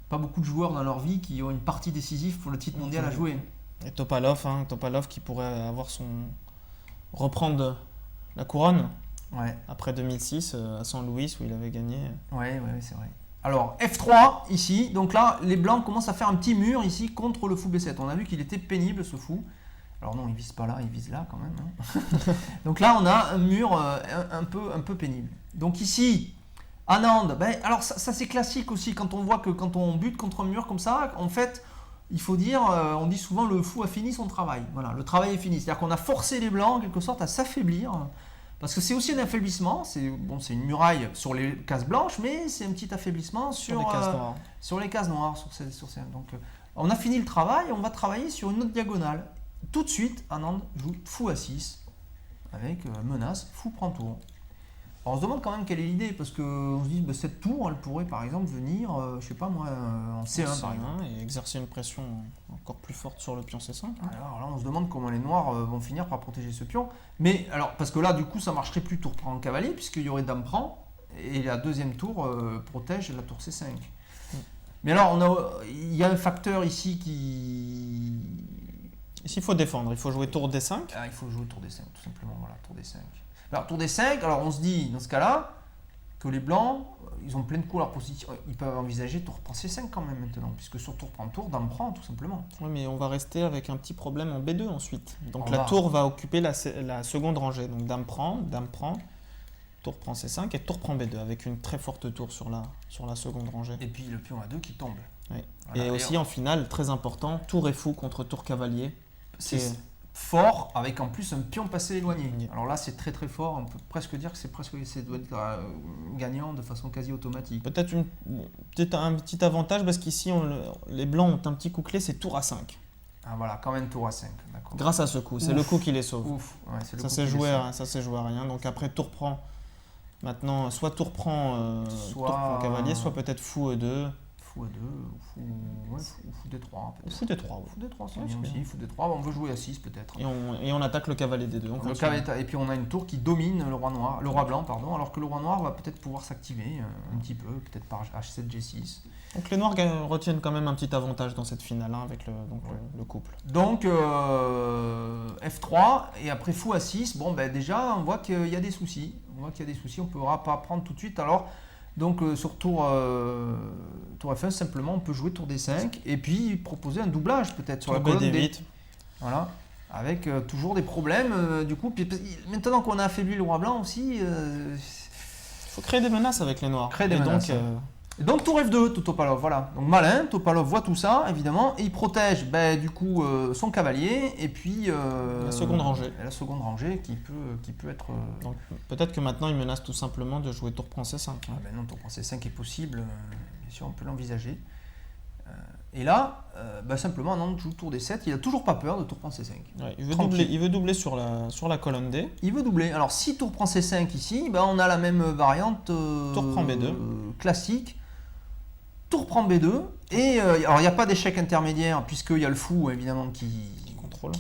S1: Pas beaucoup de joueurs dans leur vie qui ont une partie décisive pour le titre mondial à jouer.
S2: Et Topalov qui pourrait reprendre la couronne après 2006 à San Luis où il avait gagné.
S1: Ouais, c'est vrai. Alors F3 ici, donc là les blancs commencent à faire un petit mur ici contre le fou B7. On a vu qu'il était pénible ce fou. Alors non, il vise pas là, il vise là quand même. Donc là on a un mur un peu pénible. Donc ici, Anand, alors ça c'est classique aussi quand on voit que quand on bute contre un mur comme ça, en fait, il faut dire, on dit souvent le fou a fini son travail. Voilà, le travail est fini. C'est-à-dire qu'on a forcé les blancs en quelque sorte à s'affaiblir. Parce que c'est aussi un affaiblissement, c'est une muraille sur les cases blanches, mais c'est un petit affaiblissement sur les cases noires. Donc, on a fini le travail, on va travailler sur une autre diagonale. Tout de suite, Anand joue fou A6, avec menace, fou prend tour. Alors on se demande quand même quelle est l'idée, parce qu'on se dit cette tour, elle pourrait par exemple venir, je sais pas moi, en C1 par exemple.
S2: Et exercer une pression encore plus forte sur le pion C5.
S1: Alors là on se demande comment les noirs vont finir par protéger ce pion. Mais alors, parce que là du coup ça marcherait plus tour prend cavalier, puisqu'il y aurait dame prend, et la deuxième tour protège la tour C5. Mais alors il y a un facteur ici qui...
S2: Ici il faut défendre, il faut jouer tour D5.
S1: Il faut jouer tour D5 tout simplement, voilà, tour D5. Alors tour D5, alors on se dit dans ce cas-là que les blancs, ils ont plein de coups à leur position. Ils peuvent envisager tour prend C5 quand même maintenant, puisque sur tour prend tour, dame prend tout simplement.
S2: Oui, mais on va rester avec un petit problème en B2 ensuite. Donc tour va occuper la seconde rangée. Donc dame prend, tour prend C5 et tour prend B2 avec une très forte tour sur la seconde rangée.
S1: Et puis le pion A2 qui tombe.
S2: Oui. Voilà, et aussi en finale, très important, tour et fou contre tour cavalier.
S1: C'est fort avec en plus un pion passé éloigné. Alors là c'est très très fort, on peut presque dire que ça doit être gagnant de façon quasi automatique.
S2: Peut-être un petit avantage parce qu'ici les blancs ont un petit coup clé, c'est tour A5.
S1: Ah voilà, quand même tour A5, d'accord.
S2: Grâce à ce coup, c'est le coup qui les sauve.
S1: Ça
S2: s'est joué à rien, donc après tour prend, maintenant soit tour prend cavalier, soit peut-être fou E2.
S1: Fou A2, ou fou D3 peut-être.
S2: Fou D3,
S1: Fou D3, c'est bien aussi. Fou D3, on veut jouer A6 peut-être.
S2: Et on attaque le cavalier D2.
S1: Et puis on a une tour qui domine le roi blanc, alors que le roi noir va peut-être pouvoir s'activer un petit peu, peut-être par H7, G6.
S2: Donc les noirs retiennent quand même un petit avantage dans cette finale avec le couple.
S1: Donc F3 et après fou A6, déjà on voit qu'il y a des soucis. On ne pourra pas prendre tout de suite. Alors donc sur tour F1 simplement on peut jouer tour D5 et puis proposer un doublage peut-être sur la colonne D8. Voilà, avec toujours des problèmes du coup. Puis, maintenant qu'on a affaibli le roi blanc aussi,
S2: il faut créer des menaces avec les noirs.
S1: Donc tour F2, Topalov, voilà. Donc malin, Topalov voit tout ça, évidemment, et il protège du coup son cavalier, et puis
S2: la seconde rangée.
S1: La seconde rangée qui peut être...
S2: Donc peut-être que maintenant il menace tout simplement de jouer tour prend C5.
S1: Non, tour prend C5 est possible, bien sûr on peut l'envisager. Et là, simplement Anand joue tour D7, il n'a toujours pas peur de tour prend C5.
S2: Ouais, il veut doubler sur la colonne D.
S1: Il veut doubler. Alors si tour prend C5 ici, on a la même variante
S2: tour prend B2.
S1: Classique. tour prend B2, et alors il n'y a pas d'échec intermédiaire, puisqu'il y a le fou évidemment qui contrôle,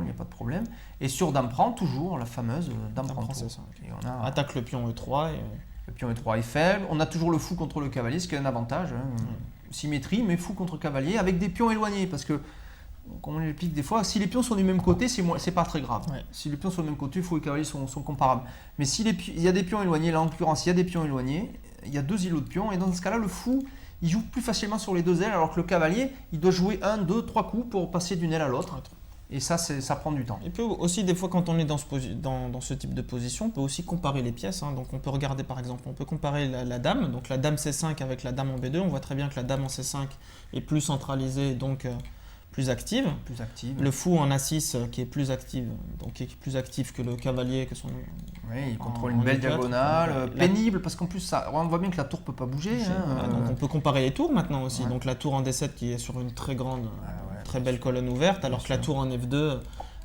S1: il n'y a pas de problème. Et sur dame prend, toujours la fameuse dame prend tour.
S2: Et on a... attaque le pion E3.
S1: Le pion E3 est faible, on a toujours le fou contre le cavalier, ce qui est un avantage. Symétrie, mais fou contre cavalier, avec des pions éloignés, parce que, comme on l'explique des fois, si les pions sont du même côté, c'est pas très grave.
S2: Ouais.
S1: Si les pions sont du même côté, le fou et le cavalier sont comparables. Mais si il y a des pions éloignés, là en l'occurrence il y a des pions éloignés, il y a 2 îlots de pions, et dans ce cas-là, le fou, il joue plus facilement sur les 2 ailes, alors que le cavalier, il doit jouer 1, 2, 3 coups pour passer d'une aile à l'autre. Et ça prend du temps.
S2: Et puis aussi, des fois, quand on est dans ce type de position, on peut aussi comparer les pièces. Hein. Donc on peut regarder, par exemple, on peut comparer la dame. Donc la dame C5 avec la dame en B2. On voit très bien que la dame en C5 est plus centralisée, donc plus active. Le fou en A6 qui est plus active, donc qui est plus actif que le cavalier, que son.
S1: Oui, il contrôle une belle diagonale, pénible, parce qu'en plus, on voit bien que la tour ne peut pas bouger.
S2: Donc on peut comparer les tours maintenant aussi.
S1: Ouais.
S2: Donc la tour en D7 qui est sur une très grande, très belle colonne ouverte, alors que la tour en F2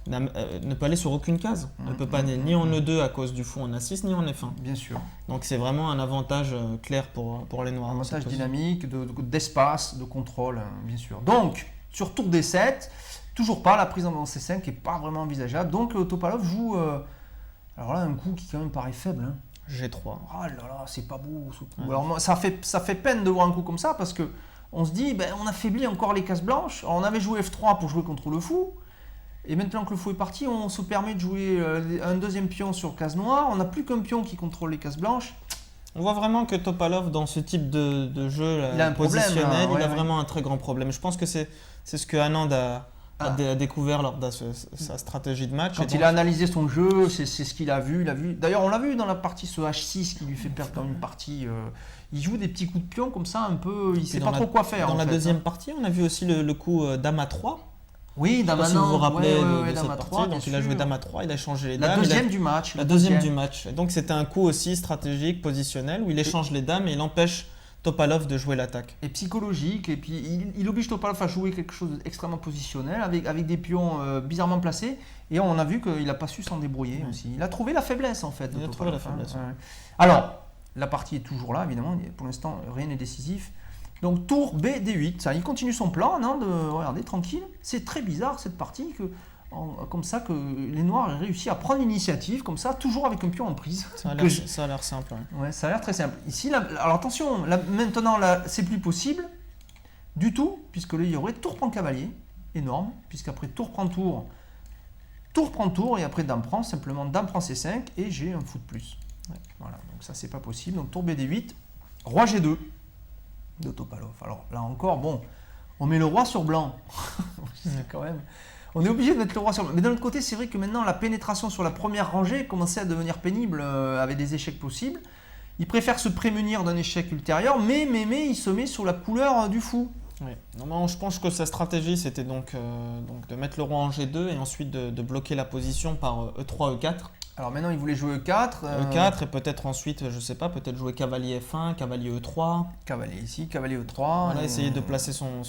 S2: ne peut aller sur aucune case. Elle ne peut pas aller ni en E2 à cause du fou en A6, ni en F1.
S1: Bien sûr.
S2: Donc c'est vraiment un avantage clair pour les noirs.
S1: Un avantage dynamique, d'espace, de contrôle, bien sûr. Donc, sur tour D7, toujours pas, la prise en C5 qui n'est pas vraiment envisageable. Donc Topalov joue, alors là, un coup qui quand même paraît faible. Hein.
S2: G3.
S1: Oh là là, c'est pas beau ce coup. Ouais. Alors, ça fait peine de voir un coup comme ça, parce que on se dit, on affaiblit encore les cases blanches. Alors, on avait joué F3 pour jouer contre le fou. Et maintenant que le fou est parti, on se permet de jouer un deuxième pion sur case noire. On n'a plus qu'un pion qui contrôle les cases blanches.
S2: On voit vraiment que Topalov, dans ce type de jeu
S1: il a un
S2: positionnel,
S1: problème,
S2: il a vraiment un très grand problème. Je pense que c'est ce que Anand a découvert lors de sa stratégie de match.
S1: Quand il a analysé son jeu, c'est ce qu'il a vu. D'ailleurs, on l'a vu dans la partie, ce H6 qui lui fait perdre une partie. Il joue des petits coups de pion comme ça, un peu. Il ne sait pas trop quoi faire.
S2: Dans la deuxième partie, on a vu aussi le coup Dame A3.
S1: Oui, Dame A3.
S2: Si vous vous rappelez de cette
S1: Dame
S2: partie, donc il a joué Dame A3, il a changé les
S1: dames. La deuxième du match.
S2: La deuxième du match. Et donc c'était un coup aussi stratégique, positionnel, où il échange les dames et il empêche Topalov de jouer l'attaque.
S1: Et psychologique, et puis il oblige Topalov à jouer quelque chose d'extrêmement positionnel, avec des pions bizarrement placés, et on a vu qu'il n'a pas su s'en débrouiller aussi. Il a trouvé la faiblesse en fait.
S2: Il a trouvé la faiblesse.
S1: Ouais. Alors, la partie est toujours là, évidemment, pour l'instant rien n'est décisif. Donc tour B, D8, ça, il continue son plan, non, regardez, tranquille. C'est très bizarre cette partie, comme ça que les noirs aient réussi à prendre l'initiative, comme ça, toujours avec un pion en prise.
S2: Ça a l'air simple.
S1: Ouais, ça a l'air très simple. Ici, alors attention, maintenant, c'est plus possible du tout, puisque là, il y aurait tour prend cavalier, énorme, puisqu'après tour prend tour, et après dame prend, simplement dame prend C5, et j'ai un fou de plus. Ouais, voilà, donc ça, c'est pas possible. Donc tour B, D8, roi G2. De Topalov. Alors là encore, bon, on met le roi sur blanc. Quand même. On est obligé de mettre le roi sur blanc. Mais d'un autre côté, c'est vrai que maintenant, la pénétration sur la première rangée commençait à devenir pénible avec des échecs possibles. Il préfère se prémunir d'un échec ultérieur, mais il se met sur la couleur du fou.
S2: Oui. Non, je pense que sa stratégie, c'était donc de mettre le roi en G2 et ensuite de bloquer la position par E3, E4.
S1: Alors maintenant, il voulait jouer E4.
S2: E4 et peut-être ensuite, je sais pas, peut-être jouer cavalier F1, cavalier E3.
S1: Cavalier ici, cavalier E3.
S2: Voilà, essayer de placer son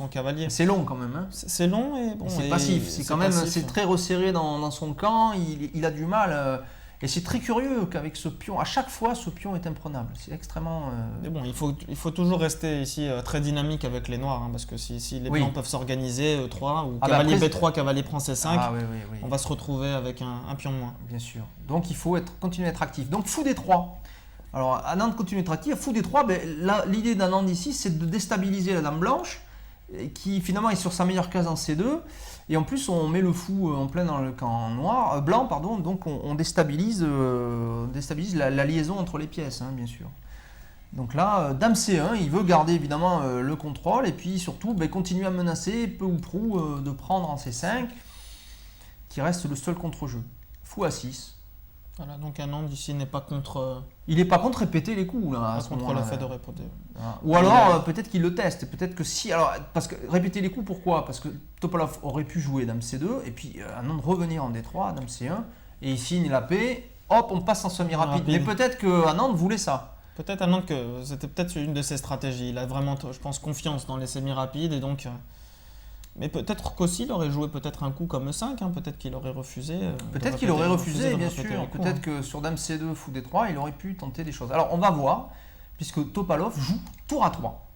S2: cavalier.
S1: C'est long quand même. Hein.
S2: C'est long et bon.
S1: C'est passif. C'est très resserré dans son camp. Il a du mal. Et c'est très curieux qu'avec ce pion, à chaque fois, ce pion est imprenable. C'est extrêmement.
S2: Mais bon, il faut toujours rester ici très dynamique avec les noirs, hein, parce que si les blancs peuvent s'organiser E3 ou cavalier B3, cavalier prend C5, on va se retrouver avec un pion de moins.
S1: Bien sûr. Donc il faut continuer à être actif. Donc fou D3. Alors Anand continue à être actif. Fou D3, l'idée d'Anand ici, c'est de déstabiliser la dame blanche, qui finalement est sur sa meilleure case en C2. Et en plus, on met le fou en plein dans le camp blanc, donc on déstabilise la liaison entre les pièces, hein, bien sûr. Donc là, dame C1, il veut garder évidemment le contrôle, et puis surtout continuer à menacer, peu ou prou, de prendre en C5, qui reste le seul contre-jeu. Fou A6.
S2: Voilà, donc Anand ici n'est pas contre...
S1: Il n'est pas contre répéter les coups. Là,
S2: contre le fait de répéter.
S1: Voilà. Ou alors, peut-être qu'il le teste. Peut-être que si... Alors, parce que répéter les coups, pourquoi? Parce que Topalov aurait pu jouer Dame C2, et puis Anand revenir en D3, Dame C1, et il signe la paix, hop, on passe en semi-rapide. Mais peut-être que Anand voulait ça.
S2: Peut-être Anand que c'était peut-être une de ses stratégies. Il a vraiment, je pense, confiance dans les semi-rapides, et donc... Mais peut-être qu'aussi il aurait joué peut-être un coup comme E5, hein, peut-être qu'il aurait refusé.
S1: Peut-être qu'il aurait refusé, bien sûr. Peut-être que sur Dame C2, Fou D3, il aurait pu tenter des choses. Alors on va voir, puisque Topalov joue tour à 3.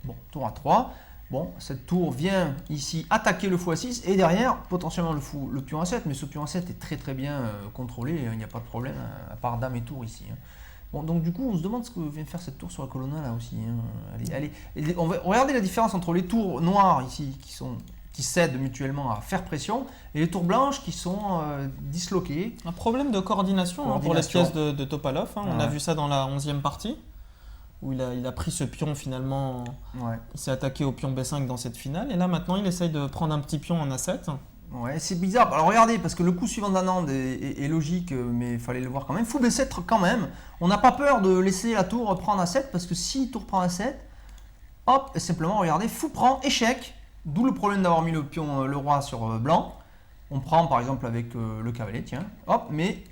S1: Bon, tour A3. Bon, cette tour vient ici attaquer le fou A6 et derrière, potentiellement le pion A7. Mais ce pion A7 est très très bien contrôlé, il n'y a pas de problème, à part dame et tour ici. Bon, donc du coup, on se demande ce que vient faire cette tour sur la colonna là aussi. Regardez la différence entre les tours noires ici qui cèdent mutuellement à faire pression et les tours blanches qui sont disloquées.
S2: Un problème de coordination, pour les pièces de Topalov. On a vu ça dans la 11e partie, où il a pris ce pion finalement.
S1: Ouais.
S2: Il s'est attaqué au pion B5 dans cette finale. Et là maintenant, il essaye de prendre un petit pion en A7.
S1: Ouais, c'est bizarre. Alors regardez, parce que le coup suivant d'Anand est logique, mais il fallait le voir quand même. Fou B7 quand même. On n'a pas peur de laisser la tour prendre A7, parce que si tour prend A7, hop, et simplement regardez, fou prend échec. D'où le problème d'avoir mis le roi sur blanc. On prend par exemple avec le cavalier, tiens, hop, mais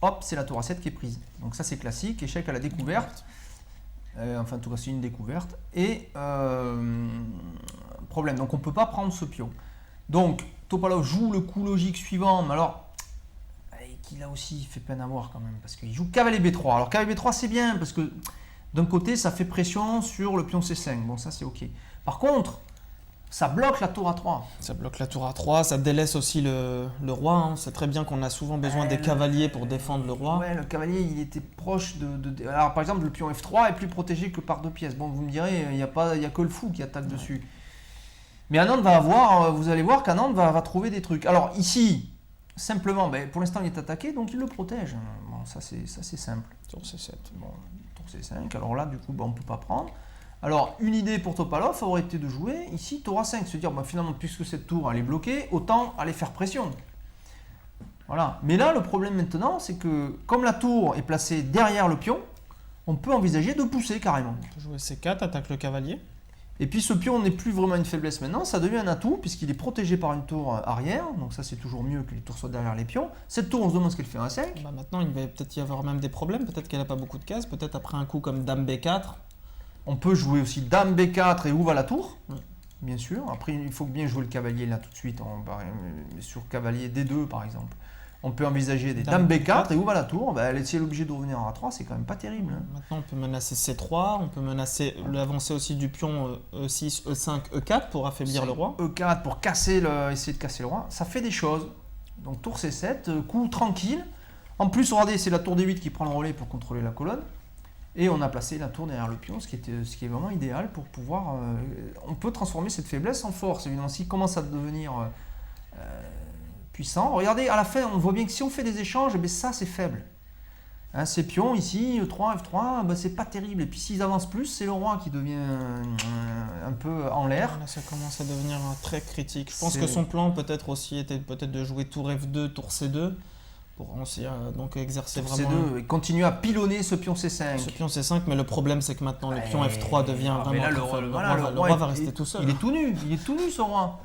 S1: hop, c'est la tour A7 qui est prise. Donc ça c'est classique, échec à la découverte. Enfin en tout cas c'est une découverte. Et problème, donc on ne peut pas prendre ce pion. Donc Topalov joue le coup logique suivant, mais alors qui là aussi fait peine à voir quand même, parce qu'il joue cavalier B3. Alors cavalier B3 c'est bien, parce que d'un côté ça fait pression sur le pion C5, bon ça c'est ok. Par contre, ça bloque la tour A3.
S2: Ça bloque la tour A3, ça délaisse aussi le roi. On sait très bien qu'on a souvent besoin des cavaliers pour défendre le roi.
S1: Ouais, le cavalier, il était proche de... Alors, par exemple, le pion F3 est plus protégé que par 2 pièces. Bon, vous me direz, il n'y a que le fou qui attaque dessus. Mais Anand va avoir... Vous allez voir qu'Anand va trouver des trucs. Alors, ici, simplement, pour l'instant, il est attaqué, donc il le protège. Bon, ça, c'est simple.
S2: Tour C7.
S1: Bon, tour C5. Alors là, du coup, on ne peut pas prendre. Alors, une idée pour Topalov aurait été de jouer ici tour A5, se dire finalement, puisque cette tour elle est bloquée, autant aller faire pression. Voilà. Mais là, le problème maintenant, c'est que comme la tour est placée derrière le pion, on peut envisager de pousser carrément.
S2: On peut jouer C4, attaque le cavalier.
S1: Et puis ce pion n'est plus vraiment une faiblesse maintenant, ça devient un atout puisqu'il est protégé par une tour arrière, donc ça c'est toujours mieux que les tours soient derrière les pions. Cette tour, on se demande ce qu'elle fait en A5.
S2: Maintenant, il va peut-être y avoir même des problèmes, peut-être qu'elle n'a pas beaucoup de cases, peut-être après un coup comme Dame B4.
S1: On peut jouer aussi Dame B4 et ouvre à la tour, bien sûr. Après, il faut bien jouer le cavalier là tout de suite, sur cavalier D2 par exemple. On peut envisager des Dame B4 et ouvre à la tour. Si elle est obligée de revenir en A3, c'est quand même pas terrible.
S2: Maintenant, on peut menacer C3, on peut menacer l'avancée aussi du pion E6, E5, E4 pour affaiblir le roi.
S1: E4 pour essayer de casser le roi. Ça fait des choses. Donc tour C7, coup tranquille. En plus, regardez, c'est la tour D8 qui prend le relais pour contrôler la colonne. Et on a placé la tour derrière le pion, ce qui est vraiment idéal pour pouvoir... on peut transformer cette faiblesse en force, évidemment. S'il commence à devenir puissant, regardez, à la fin, on voit bien que si on fait des échanges, ça, c'est faible. Hein, ces pions ici, E3, F3, c'est pas terrible. Et puis s'ils avancent plus, c'est le roi qui devient un peu en l'air.
S2: Là, ça commence à devenir très critique. Je pense que son plan peut-être aussi était de jouer tour F2, tour C2. Pour donc exercer
S1: tour
S2: vraiment...
S1: C2 et continuer à pilonner ce pion C5.
S2: Ce pion C5, mais le problème c'est que maintenant le pion F3 devient vraiment...
S1: Le
S2: roi va rester tout seul.
S1: Il est tout nu ce roi.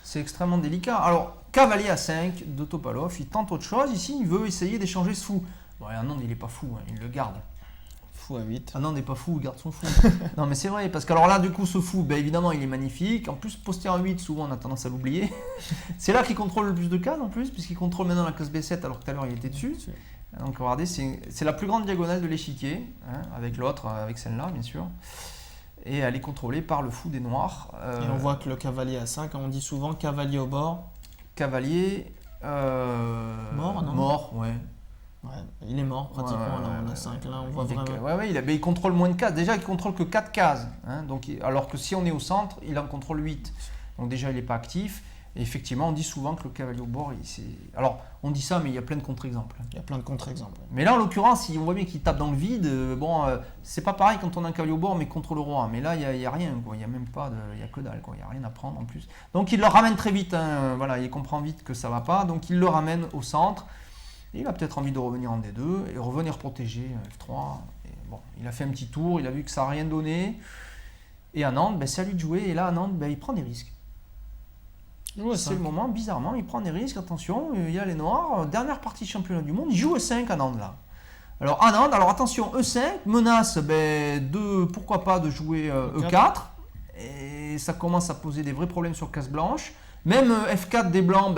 S1: C'est extrêmement délicat. Alors, cavalier A5 de Topalov, il tente autre chose. Ici, il veut essayer d'échanger ce fou. Bon, Anand, il n'est pas fou, il le garde.
S2: Fou A8.
S1: Anand n'est pas fou, il garde son fou. Non, mais c'est vrai, parce que alors là, du coup, ce fou, évidemment, il est magnifique. En plus, poster en 8, souvent, on a tendance à l'oublier. C'est là qu'il contrôle le plus de cases, en plus, puisqu'il contrôle maintenant la case B7, alors que tout à l'heure, il était dessus. Donc, regardez, c'est la plus grande diagonale de l'échiquier, avec l'autre, avec celle-là, bien sûr. Et elle est contrôlée par le fou des noirs.
S2: Et on voit que le cavalier A5, on dit souvent cavalier au bord.
S1: Cavalier...
S2: mort, non ?
S1: Mort, ouais.
S2: Ouais, il est mort pratiquement en A5. Là, on voit vraiment.
S1: Il contrôle moins de cases. Déjà, il contrôle que 4 cases. Donc, alors que si on est au centre, il en contrôle 8. Donc, déjà, il n'est pas actif. Et effectivement, on dit souvent que le cavalier au bord, alors, on dit ça, mais il y a plein de contre-exemples.
S2: Il y a plein de contre-exemples.
S1: Mais là, en l'occurrence, on voit bien qu'il tape dans le vide. C'est pas pareil quand on a un cavalier au bord, mais contre le roi. Mais là, il n'y a rien. Il n'y a même pas il y a que dalle. Il n'y a rien à prendre en plus. Donc, il le ramène très vite. Il comprend vite que ça ne va pas. Donc, il le ramène au centre. Et il a peut-être envie de revenir en D2 et revenir protéger F3. Et bon, il a fait un petit tour, il a vu que ça n'a rien donné. Et Anand, c'est à lui de jouer. Et là, Anand, il prend des risques. C'est le moment, bizarrement, il prend des risques. Attention, il y a les noirs. Dernière partie championnat du monde, il joue E5 Anand là. Alors Anand, attention, E5, menace pourquoi pas de jouer E4. Et ça commence à poser des vrais problèmes sur case blanche. Même F4 des blancs,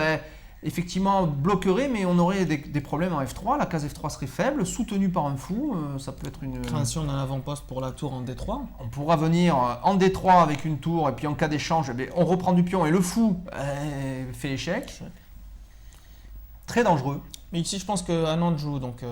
S1: effectivement bloquerait, mais on aurait des problèmes en F3. La case F3 serait faible, soutenue par un fou. Ça peut être une
S2: création d'un avant-poste pour la tour en D3.
S1: On pourra venir en D3 avec une tour, et puis en cas d'échange, on reprend du pion et le fou fait échec. Très dangereux.
S2: Mais ici, je pense que Anand joue, donc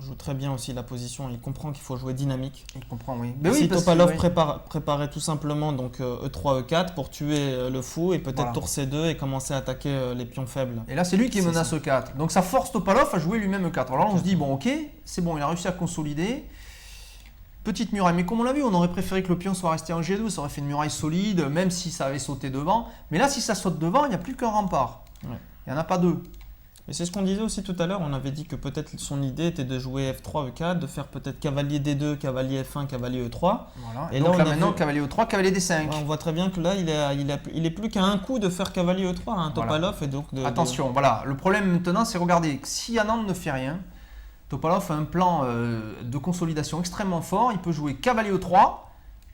S2: joue très bien aussi la position. Il comprend qu'il faut jouer dynamique.
S1: Il comprend, oui.
S2: Mais si Topalov préparait tout simplement donc E3, E4 pour tuer le fou et peut-être tour C2 et commencer à attaquer les pions faibles.
S1: Et là, c'est lui qui menace E4. Donc ça force Topalov à jouer lui-même E4. Alors là, on se dit, bon, ok, c'est bon, il a réussi à consolider. Petite muraille, mais comme on l'a vu, on aurait préféré que le pion soit resté en G2, ça aurait fait une muraille solide, même si ça avait sauté devant. Mais là, si ça saute devant, il n'y a plus qu'un rempart.
S2: Ouais.
S1: Il n'y en a pas deux.
S2: Et c'est ce qu'on disait aussi tout à l'heure, on avait dit que peut-être son idée était de jouer F3, E4, de faire peut-être cavalier D2, cavalier F1, cavalier E3.
S1: Voilà. Et donc là maintenant, cavalier E3, cavalier D5.
S2: Ouais, on voit très bien que là, il est plus qu'à un coup de faire cavalier E3, hein, Topalov.
S1: Voilà.
S2: Et donc
S1: attention, voilà. Le problème maintenant, c'est regardez, si Anand ne fait rien, Topalov a un plan de consolidation extrêmement fort. Il peut jouer cavalier E3,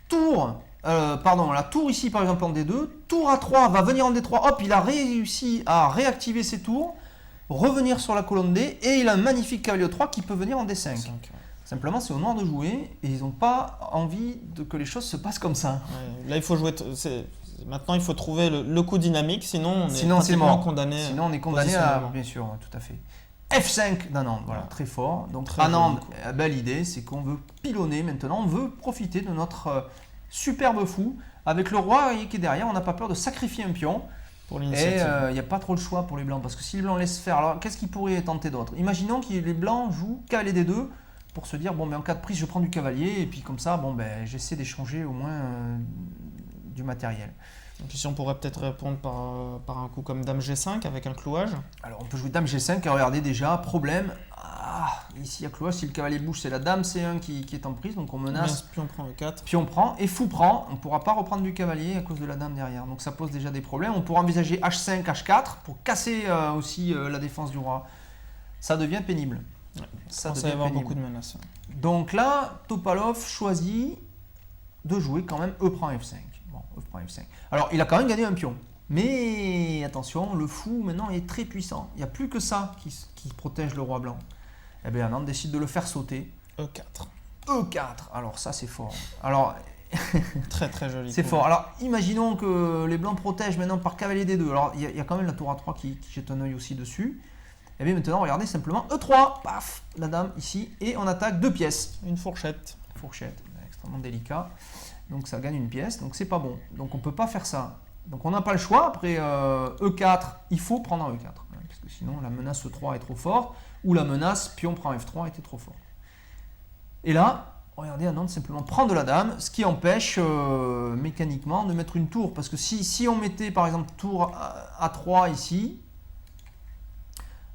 S1: tour, la tour ici par exemple en D2, tour A3 va venir en D3, hop, il a réussi à réactiver ses tours, revenir sur la colonne D, et il a un magnifique cavalier E3 qui peut venir en D5. Ouais. Simplement, c'est au noir de jouer, et ils n'ont pas envie que les choses se passent comme ça.
S2: Ouais, là, il faut jouer. Maintenant, il faut trouver le coup dynamique, sinon
S1: c'est mort.
S2: Condamné.
S1: Sinon, on est condamné à. Bien sûr, tout à fait. F5 d'Anand, voilà, très fort. Donc Anand, belle idée, c'est qu'on veut pilonner maintenant, on veut profiter de notre superbe fou. Avec le roi qui est derrière, on n'a pas peur de sacrifier un pion.
S2: Et il
S1: n'y a pas trop le choix pour les blancs, parce que si les blancs laissent faire, alors qu'est-ce qu'ils pourraient tenter d'autre? Imaginons que les blancs jouent cavalier D2 pour se dire, bon, mais en cas de prise, je prends du cavalier, et puis comme ça, bon, ben, j'essaie d'échanger au moins du matériel.
S2: Donc ici, on pourrait peut-être répondre par un coup comme Dame G5 avec un clouage.
S1: Alors, on peut jouer Dame G5, et regardez déjà, problème. Ici, il y a clouage, si le cavalier bouge, c'est la Dame C1 qui est en prise, donc on menace.
S2: Pion prend E4.
S1: Pion prend, et fou prend. On ne pourra pas reprendre du cavalier à cause de la Dame derrière, donc ça pose déjà des problèmes. On pourra envisager H5, H4 pour casser aussi la défense du roi. Ça devient pénible.
S2: Ouais, ça va y avoir beaucoup de menaces.
S1: Donc là, Topalov choisit de jouer quand même E prend F5. Bon, E prend F5. Alors, il a quand même gagné un pion. Mais attention, le fou maintenant est très puissant. Il n'y a plus que ça qui protège le roi blanc. Eh bien, Anand décide de le faire sauter.
S2: E4.
S1: E4. Alors ça, c'est fort. Alors,
S2: très très joli.
S1: C'est fort. Alors, imaginons que les blancs protègent maintenant par cavalier D2. Alors, il y a quand même la tour A3 qui jette un œil aussi dessus. Et bien maintenant, regardez simplement E3. Paf, la dame ici. Et on attaque 2 pièces.
S2: Une fourchette.
S1: Fourchette, extrêmement délicat. Donc ça gagne une pièce. Donc c'est pas bon. Donc on ne peut pas faire ça. Donc on n'a pas le choix. Après E4, il faut prendre un E4. Parce que sinon, la menace E3 est trop forte. Ou la menace pion prend F3 était trop forte. Et là, regardez, Anand simplement prend de la dame, ce qui empêche mécaniquement de mettre une tour. Parce que si on mettait par exemple tour A3 ici,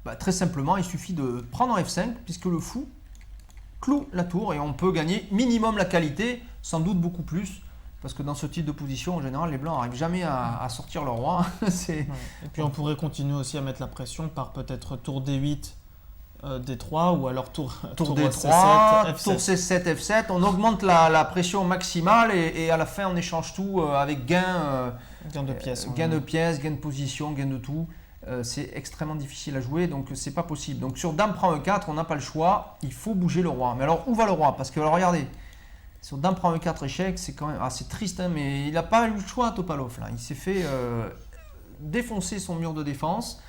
S1: bah, très simplement, il suffit de prendre en F5, puisque le fou cloue la tour, et on peut gagner minimum la qualité, sans doute beaucoup plus. Parce que dans ce type de position, en général, les blancs n'arrivent jamais à sortir leur roi.
S2: Et puis on pourrait continuer aussi à mettre la pression par peut-être tour D8, D3, ou alors tour
S1: D3,
S2: C7,
S1: tour C7, F7. On augmente la pression maximale, et à la fin, on échange tout avec gain
S2: de pièces.
S1: Gain de pièces, gain de position, gain de tout. C'est extrêmement difficile à jouer, donc c'est pas possible. Donc sur Dame prend E4, on n'a pas le choix, il faut bouger le roi. Mais alors où va le roi? Parce que alors, regardez, sur Dame prend E4 échec, c'est quand même c'est triste, hein, mais il n'a pas eu le choix, Topalov. Là. Il s'est fait défoncer son mur de défense.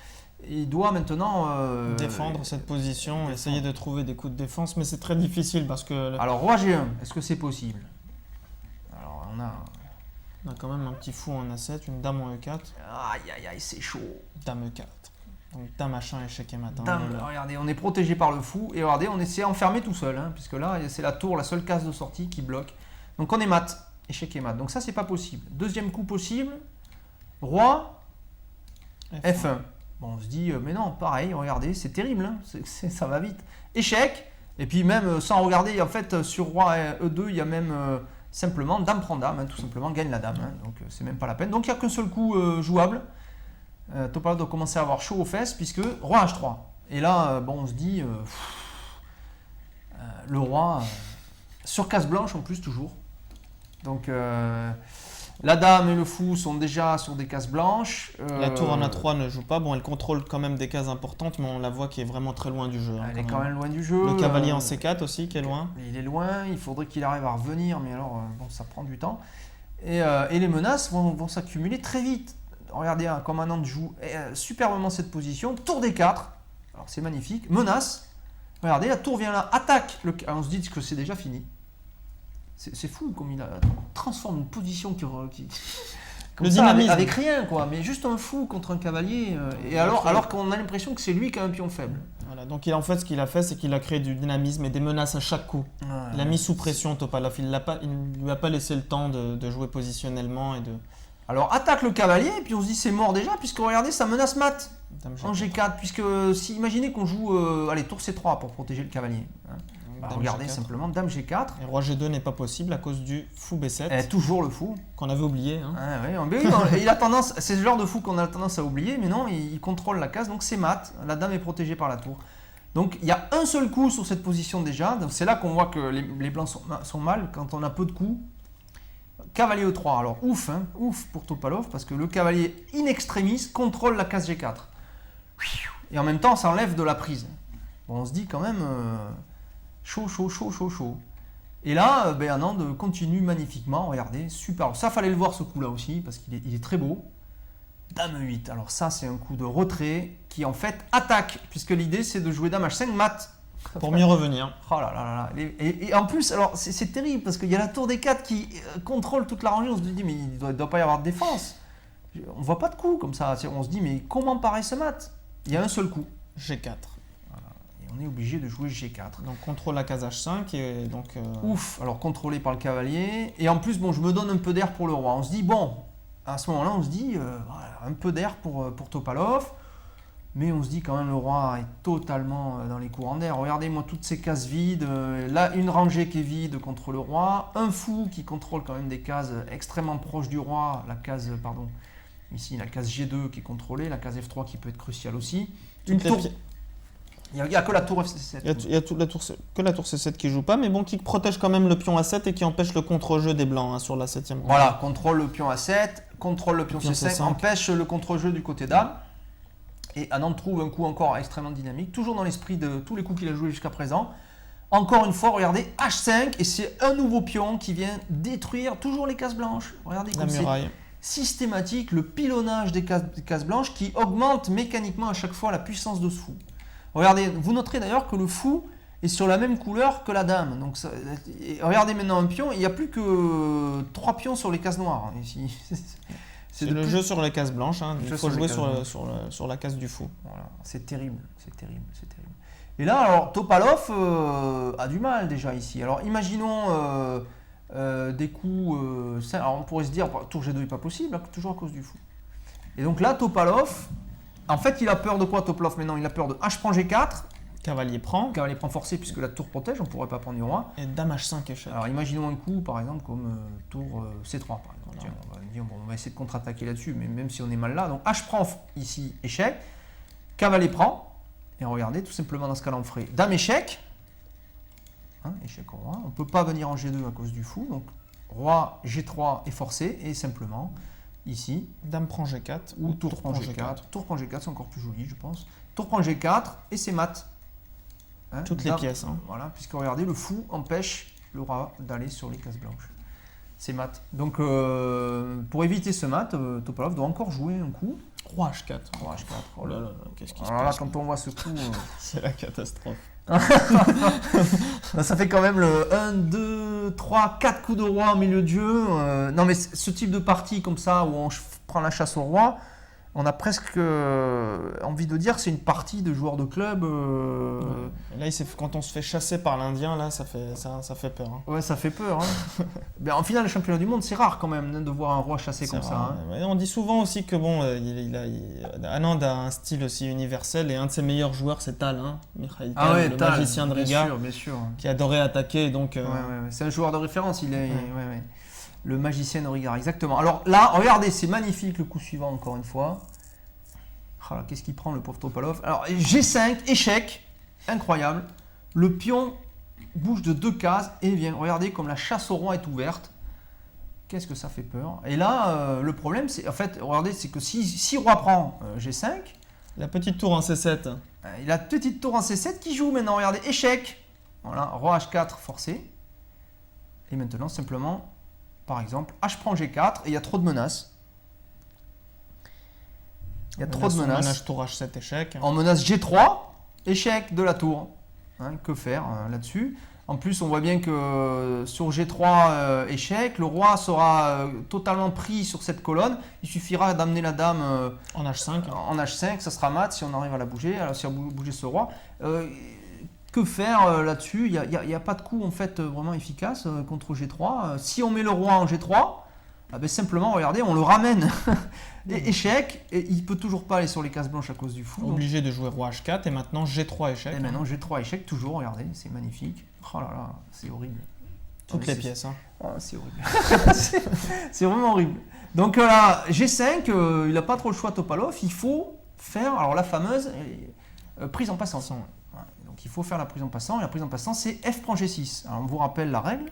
S1: Il doit maintenant
S2: défendre cette position, essayer de trouver des coups de défense, mais c'est très difficile parce que.
S1: Alors roi G1, est-ce que c'est possible? Alors on a
S2: quand même un petit fou en A7, une dame en E4.
S1: Aïe, c'est chaud.
S2: Dame E4. Donc dame H1, échec et matin.
S1: Regardez, on est protégé par le fou. Et regardez, on essaie enfermé tout seul. Hein, puisque là, c'est la tour, la seule case de sortie qui bloque. Donc on est mat. Échec et mat. Donc ça, c'est pas possible. Deuxième coup possible. Roi F1. Bon, on se dit, mais non, pareil, regardez, c'est terrible. Hein, ça va vite. Échec. Et puis même sans regarder, en fait, sur roi E2, il y a même... simplement, dame prend dame, hein, tout simplement, gagne la dame, hein, donc c'est même pas la peine. Donc il n'y a qu'un seul coup jouable. Topalov doit commencer à avoir chaud aux fesses, puisque roi H3. Et là, bon, on se dit, le roi, sur case blanche en plus, toujours. Donc La dame et le fou sont déjà sur des cases blanches.
S2: La tour en A3 ne joue pas. Bon, elle contrôle quand même des cases importantes, mais on la voit qui est vraiment très loin du jeu.
S1: Elle est quand même loin du jeu.
S2: Le cavalier en C4 aussi, qui est loin.
S1: Il est loin, il faudrait qu'il arrive à revenir, mais alors, bon, ça prend du temps. Et les menaces vont s'accumuler très vite. Regardez, un commandant joue superbement cette position. Tour D4. Alors, c'est magnifique. Menace. Regardez, la tour vient là, attaque. On se dit que c'est déjà fini. C'est fou comme il transforme une position qui comme
S2: le
S1: ça,
S2: dynamisme.
S1: avec rien, quoi. Mais juste un fou contre un cavalier. Et alors qu'on a l'impression que c'est lui qui a un pion faible.
S2: Voilà, donc ce qu'il a fait, c'est qu'il a créé du dynamisme et des menaces à chaque coup.
S1: Ouais,
S2: il a mis sous pression Topalov. Il ne lui a pas laissé le temps de jouer positionnellement et de.
S1: Alors attaque le cavalier, et puis on se dit c'est mort déjà, puisque regardez, ça menace mat en G4. Puisque si imaginez qu'on joue tour C3 pour protéger le cavalier. Hein. Regardez G4. Simplement, dame G4.
S2: Et roi G2 n'est pas possible à cause du fou B7.
S1: Et toujours le fou.
S2: Qu'on avait oublié. Hein.
S1: Il a tendance, c'est ce genre de fou qu'on a tendance à oublier, mais non, il contrôle la case, donc c'est mat. La dame est protégée par la tour. Donc il y a un seul coup sur cette position déjà. C'est là qu'on voit que les blancs sont mal quand on a peu de coups. Cavalier E3, alors ouf pour Topalov, parce que le cavalier in extremis contrôle la case G4. Et en même temps, ça enlève de la prise. Bon, on se dit quand même chaud. Et là, Anand continue magnifiquement, regardez, super. Alors, ça, fallait le voir ce coup-là aussi, parce qu'il est très beau. Dame 8, alors ça, c'est un coup de retrait qui en fait attaque, puisque l'idée, c'est de jouer dame H5 mat.
S2: Pour mieux revenir.
S1: Oh là là là. Et en plus, alors c'est terrible parce qu'il y a la tour des 4 qui contrôle toute la rangée. On se dit, mais il ne doit pas y avoir de défense. On ne voit pas de coup comme ça. On se dit, mais comment paraît ce mat? Il y a un seul coup.
S2: G4.
S1: Voilà. Et on est obligé de jouer G4.
S2: Donc contrôle la case H5 et donc.
S1: Ouf, alors contrôlé par le cavalier. Et en plus, bon, je me donne un peu d'air pour le roi. On se dit, bon, à ce moment-là, on se dit, voilà, un peu d'air pour Topalov. Mais on se dit quand même le roi est totalement dans les courants d'air. Regardez-moi toutes ces cases vides. Là, une rangée qui est vide contre le roi. Un fou qui contrôle quand même des cases extrêmement proches du roi. Ici, la case G2 qui est contrôlée. La case F3 qui peut être cruciale aussi. Une tour. Il n'y a que la tour FC7.
S2: Il y a que la tour C7 qui joue pas, mais bon, qui protège quand même le pion A7 et qui empêche le contre-jeu des blancs sur la 7e.
S1: Voilà, contrôle le pion A7, contrôle le pion C5, empêche le contre-jeu du côté dame. Et Anand trouve un coup encore extrêmement dynamique, toujours dans l'esprit de tous les coups qu'il a joués jusqu'à présent. Encore une fois, regardez, H5, et c'est un nouveau pion qui vient détruire toujours les cases blanches. Regardez comme c'est systématique, le pilonnage des cases blanches qui augmente mécaniquement à chaque fois la puissance de ce fou. Regardez, vous noterez d'ailleurs que le fou est sur la même couleur que la dame. Donc regardez maintenant un pion, il n'y a plus que 3 pions sur les cases noires. Ici.
S2: C'est le jeu sur les cases blanches, hein. Il faut jouer sur la case du fou.
S1: Voilà. C'est terrible. Et là, alors, Topalov a du mal déjà ici. Alors, imaginons des coups... alors, on pourrait se dire, tour G2 n'est pas possible, toujours à cause du fou. Et donc là, Topalov, en fait, il a peur de quoi, Topalov maintenant? Il a peur de H prend G4.
S2: Cavalier prend
S1: forcé puisque la tour protège, on ne pourrait pas prendre du roi.
S2: Et dame H5 échec.
S1: Alors imaginons un coup par exemple comme tour C3 par exemple. Voilà. Tiens, on va essayer de contre-attaquer là-dessus, mais même si on est mal là. Donc H prend ici, échec. Cavalier prend. Et regardez, tout simplement dans ce cas-là on ferait dame échec. Hein, échec au roi. On ne peut pas venir en G2 à cause du fou. Donc roi G3 est forcé et simplement ici.
S2: Dame prend G4
S1: ou tour prend G4. Tour prend G4, c'est encore plus joli je pense. Tour prend G4 et c'est mat.
S2: Hein, toutes les pièces. Hein.
S1: Voilà, puisque regardez, le fou empêche le roi d'aller sur les cases blanches. C'est mat. Donc, pour éviter ce mat, Topalov doit encore jouer un coup.
S2: Roi H4.
S1: Roi H4.
S2: Oh là là, qu'est-ce qui se passe?
S1: Alors là, quand on voit ce coup...
S2: c'est la catastrophe.
S1: Ça fait quand même le 1, 2, 3, 4 coups de roi au milieu de jeu. Non, mais ce type de partie comme ça, où on prend la chasse au roi, on a presque envie de dire que c'est une partie de joueurs de club.
S2: Là, quand on se fait chasser par l'Indien, là, ça fait peur. Hein.
S1: Ouais, ça fait peur. Hein. Ben, en finale, le championnat du monde, c'est rare quand même de voir un roi chassé comme ça. Hein.
S2: On dit souvent aussi que bon, Anand a un style aussi universel et un de ses meilleurs joueurs, c'est Tal, hein, Mikhail Tal, le magicien de Riga,
S1: bien sûr.
S2: Qui adorait attaquer. Donc,
S1: c'est un joueur de référence. Il est. Le magicien de Riga, exactement. Alors là, regardez, c'est magnifique le coup suivant, encore une fois. Oh là, qu'est-ce qu'il prend, le pauvre Topalov? Alors, G5, échec, incroyable. Le pion bouge de 2 cases et vient. Regardez comme la chasse au roi est ouverte. Qu'est-ce que ça fait peur. Et là, le problème, c'est en fait, regardez, c'est que si roi prend G5,
S2: La petite tour en C7.
S1: il a petite tour en C7 qui joue maintenant. Regardez, échec. Voilà, roi H4 forcé. Et maintenant, simplement, par exemple, H prend G4 et il y a trop de menaces. Il y a trop de menaces.
S2: Menace tour H7 échec.
S1: En menace G3, échec de la tour. Que faire là-dessus? En plus, on voit bien que sur G3 échec, le roi sera totalement pris sur cette colonne. Il suffira d'amener la dame
S2: En H5.
S1: en H5, ça sera mat si on arrive à la bouger, alors si on bouger ce roi. Que faire là-dessus? Il n'y a pas de coup en fait vraiment efficace contre G3. Si on met le roi en G3, simplement, regardez, on le ramène. Échec, et il peut toujours pas aller sur les cases blanches à cause du fou.
S2: Obligé de jouer roi H4 et maintenant G3 échec.
S1: Et maintenant G3 échec, toujours, regardez, c'est magnifique. Oh là là, c'est horrible.
S2: Toutes les pièces. Hein.
S1: Oh, c'est horrible. c'est vraiment horrible. Donc là, G5, il n'a pas trop le choix Topalov, il faut faire, alors la fameuse prise en passant. Ouais, donc il faut faire la prise en passant, et la prise en passant c'est F prend G6. Alors on vous rappelle la règle.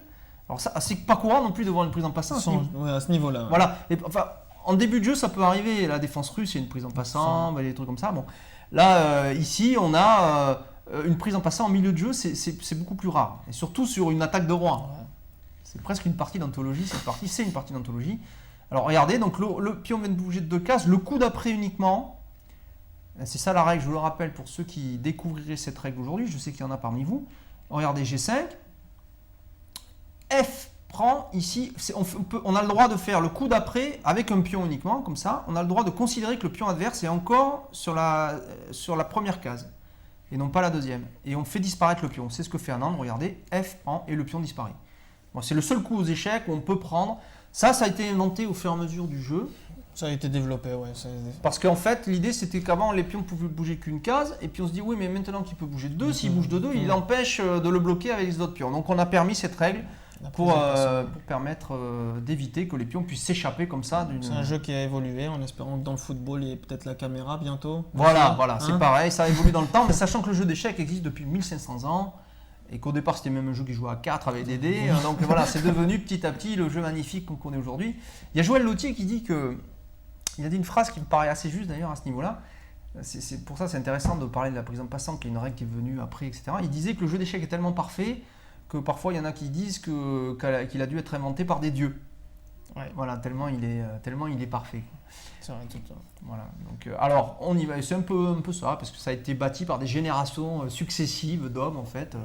S1: Alors ça, c'est pas courant non plus de voir une prise en passant.
S2: À ce niveau-là.
S1: Voilà. Et, enfin, en début de jeu, ça peut arriver. La défense russe, il y a une prise en passant, des trucs comme ça. Bon, là, ici, on a une prise en passant en milieu de jeu, c'est beaucoup plus rare. Et surtout sur une attaque de roi. Ouais. C'est presque une partie d'anthologie. C'est une partie d'anthologie. Alors regardez, donc le pion vient de bouger de 2 cases. Le coup d'après uniquement. C'est ça la règle. Je vous le rappelle pour ceux qui découvriraient cette règle aujourd'hui. Je sais qu'il y en a parmi vous. Regardez G5. F prend ici, on a le droit de faire le coup d'après avec un pion uniquement, comme ça. On a le droit de considérer que le pion adverse est encore sur la première case et non pas la deuxième. Et on fait disparaître le pion. C'est ce que fait Anand. Regardez, F prend et le pion disparaît. Bon, c'est le seul coup aux échecs où on peut prendre. Ça a été inventé au fur et à mesure du jeu.
S2: Ça a été développé, ouais.
S1: Parce qu'en fait, l'idée c'était qu'avant les pions ne pouvaient bouger qu'une case, et puis on se dit oui, mais maintenant qu'il peut bouger de 2, s'il bouge de 2, il empêche de le bloquer avec les autres pions. Donc on a permis cette règle. Pour permettre d'éviter que les pions puissent s'échapper comme ça.
S2: C'est un jeu qui a évolué en espérant que dans le football, il y ait peut-être la caméra bientôt.
S1: Voilà, c'est pareil, ça évolue dans le temps, mais sachant que le jeu d'échecs existe depuis 1500 ans et qu'au départ c'était même un jeu qui jouait à 4 avec des dés, donc voilà, c'est devenu petit à petit le jeu magnifique qu'on connaît aujourd'hui. Il y a Joël Lautier qui dit il a dit une phrase qui me paraît assez juste d'ailleurs à ce niveau-là. C'est pour ça c'est intéressant de parler de la prise en passant, qui est une règle qui est venue après, etc. Il disait que le jeu d'échecs est tellement parfait que parfois il y en a qui disent qu'il a dû être inventé par des dieux. Ouais. Voilà, tellement il est parfait.
S2: C'est vrai, tout ça.
S1: Voilà. Donc, alors, on y va. C'est un peu ça, parce que ça a été bâti par des générations successives d'hommes en fait.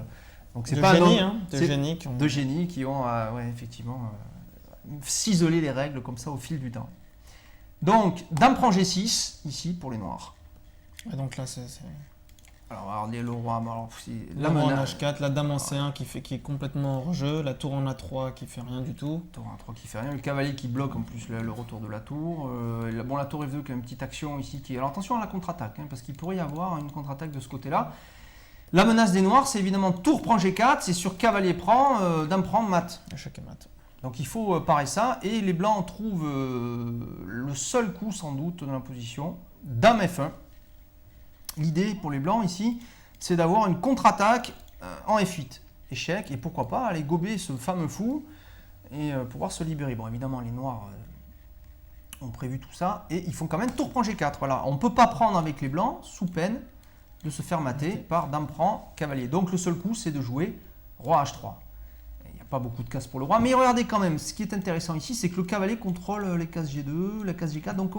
S1: Donc c'est de génies qui ont, effectivement, ciselé les règles comme ça au fil du temps. Donc, dame prend G6 ici pour les noirs.
S2: Et donc là, c'est.
S1: Alors, regardez le roi,
S2: la tour en H4, la dame en C1 qui est complètement hors jeu, la tour en A3 qui fait rien du tout.
S1: Tour en A3 qui fait rien, le cavalier qui bloque en plus le retour de la tour. La tour F2 qui a une petite action ici. Alors attention à la contre-attaque, parce qu'il pourrait y avoir une contre-attaque de ce côté-là. La menace des noirs, c'est évidemment tour prend G4, c'est sur cavalier prend, dame prend, mat.
S2: Échec et mat.
S1: Donc il faut parer ça, et les blancs trouvent le seul coup sans doute dans la position, dame F1. L'idée pour les blancs ici, c'est d'avoir une contre-attaque en F8. Échec, et pourquoi pas aller gober ce fameux fou et pouvoir se libérer. Bon, évidemment, les noirs ont prévu tout ça, et ils font quand même tour prend G4. Voilà. On ne peut pas prendre avec les blancs, sous peine de se faire mater par dame prend cavalier. Donc le seul coup, c'est de jouer roi H3. Il n'y a pas beaucoup de cases pour le roi, mais regardez quand même, ce qui est intéressant ici, c'est que le cavalier contrôle les cases G2, la case G4, donc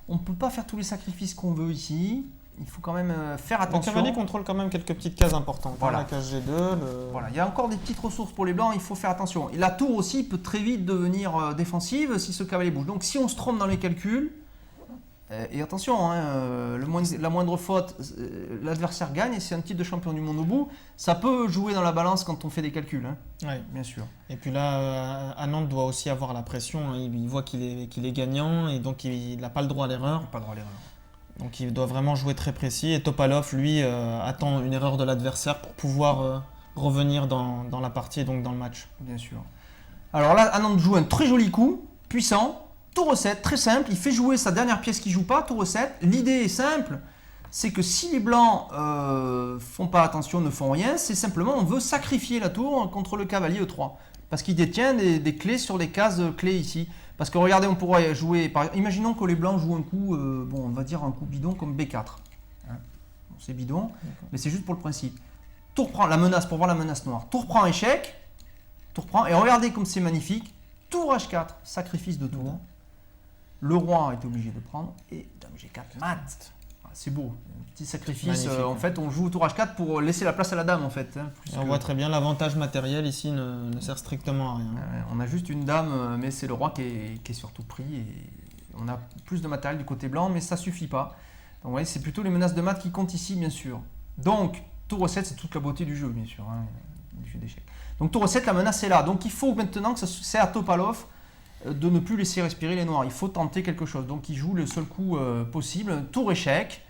S1: on ne peut pas faire tous les sacrifices qu'on veut ici. Il faut quand même faire attention.
S2: Le cavalier contrôle quand même quelques petites cases importantes.
S1: Voilà.
S2: La case G2.
S1: Voilà. Il y a encore des petites ressources pour les blancs, il faut faire attention. Et la tour aussi peut très vite devenir défensive si ce cavalier bouge. Donc si on se trompe dans les calculs, et attention, la moindre faute, l'adversaire gagne, et c'est un titre de champion du monde au bout. Ça peut jouer dans la balance quand on fait des calculs.
S2: Oui,
S1: bien sûr.
S2: Et puis là, Anand doit aussi avoir la pression. Il voit qu'il est gagnant, et donc il n'a pas le droit à l'erreur.
S1: Pas le droit à l'erreur.
S2: Donc il doit vraiment jouer très précis, et Topalov, lui, attend une erreur de l'adversaire pour pouvoir revenir dans la partie et donc dans le match.
S1: Bien sûr. Alors là, Anand joue un très joli coup, puissant, tour E7, très simple, il fait jouer sa dernière pièce qui ne joue pas, tour E7. L'idée est simple, c'est que si les blancs font pas attention, ne font rien, c'est simplement on veut sacrifier la tour contre le cavalier E3. parce qu'il détient des clés sur les cases clés ici. Parce que regardez, on pourrait jouer, imaginons que les blancs jouent un coup, on va dire un coup bidon comme B4. Hein. Bon, c'est bidon, mais c'est juste pour le principe. Tour prend la menace, pour voir la menace noire. Tour prend échec, tour prend, et regardez comme c'est magnifique. Tour H4, sacrifice de tour. Le roi est obligé de prendre, et dame G4, mat. C'est beau, un petit sacrifice. En fait, on joue tour H4 pour laisser la place à la dame, en fait. Hein,
S2: on voit très bien l'avantage matériel ici ne sert strictement à rien.
S1: On a juste une dame, mais c'est le roi qui est surtout pris. Et on a plus de matériel du côté blanc, mais ça suffit pas. Donc, vous voyez, c'est plutôt les menaces de mat qui comptent ici, bien sûr. Donc, tour 7, c'est toute la beauté du jeu, bien sûr, hein, du jeu d'échecs. Donc, tour 7, la menace est là. Donc, il faut maintenant que c'est à Topalov de ne plus laisser respirer les noirs. Il faut tenter quelque chose. Donc, il joue le seul coup possible. Tour échec.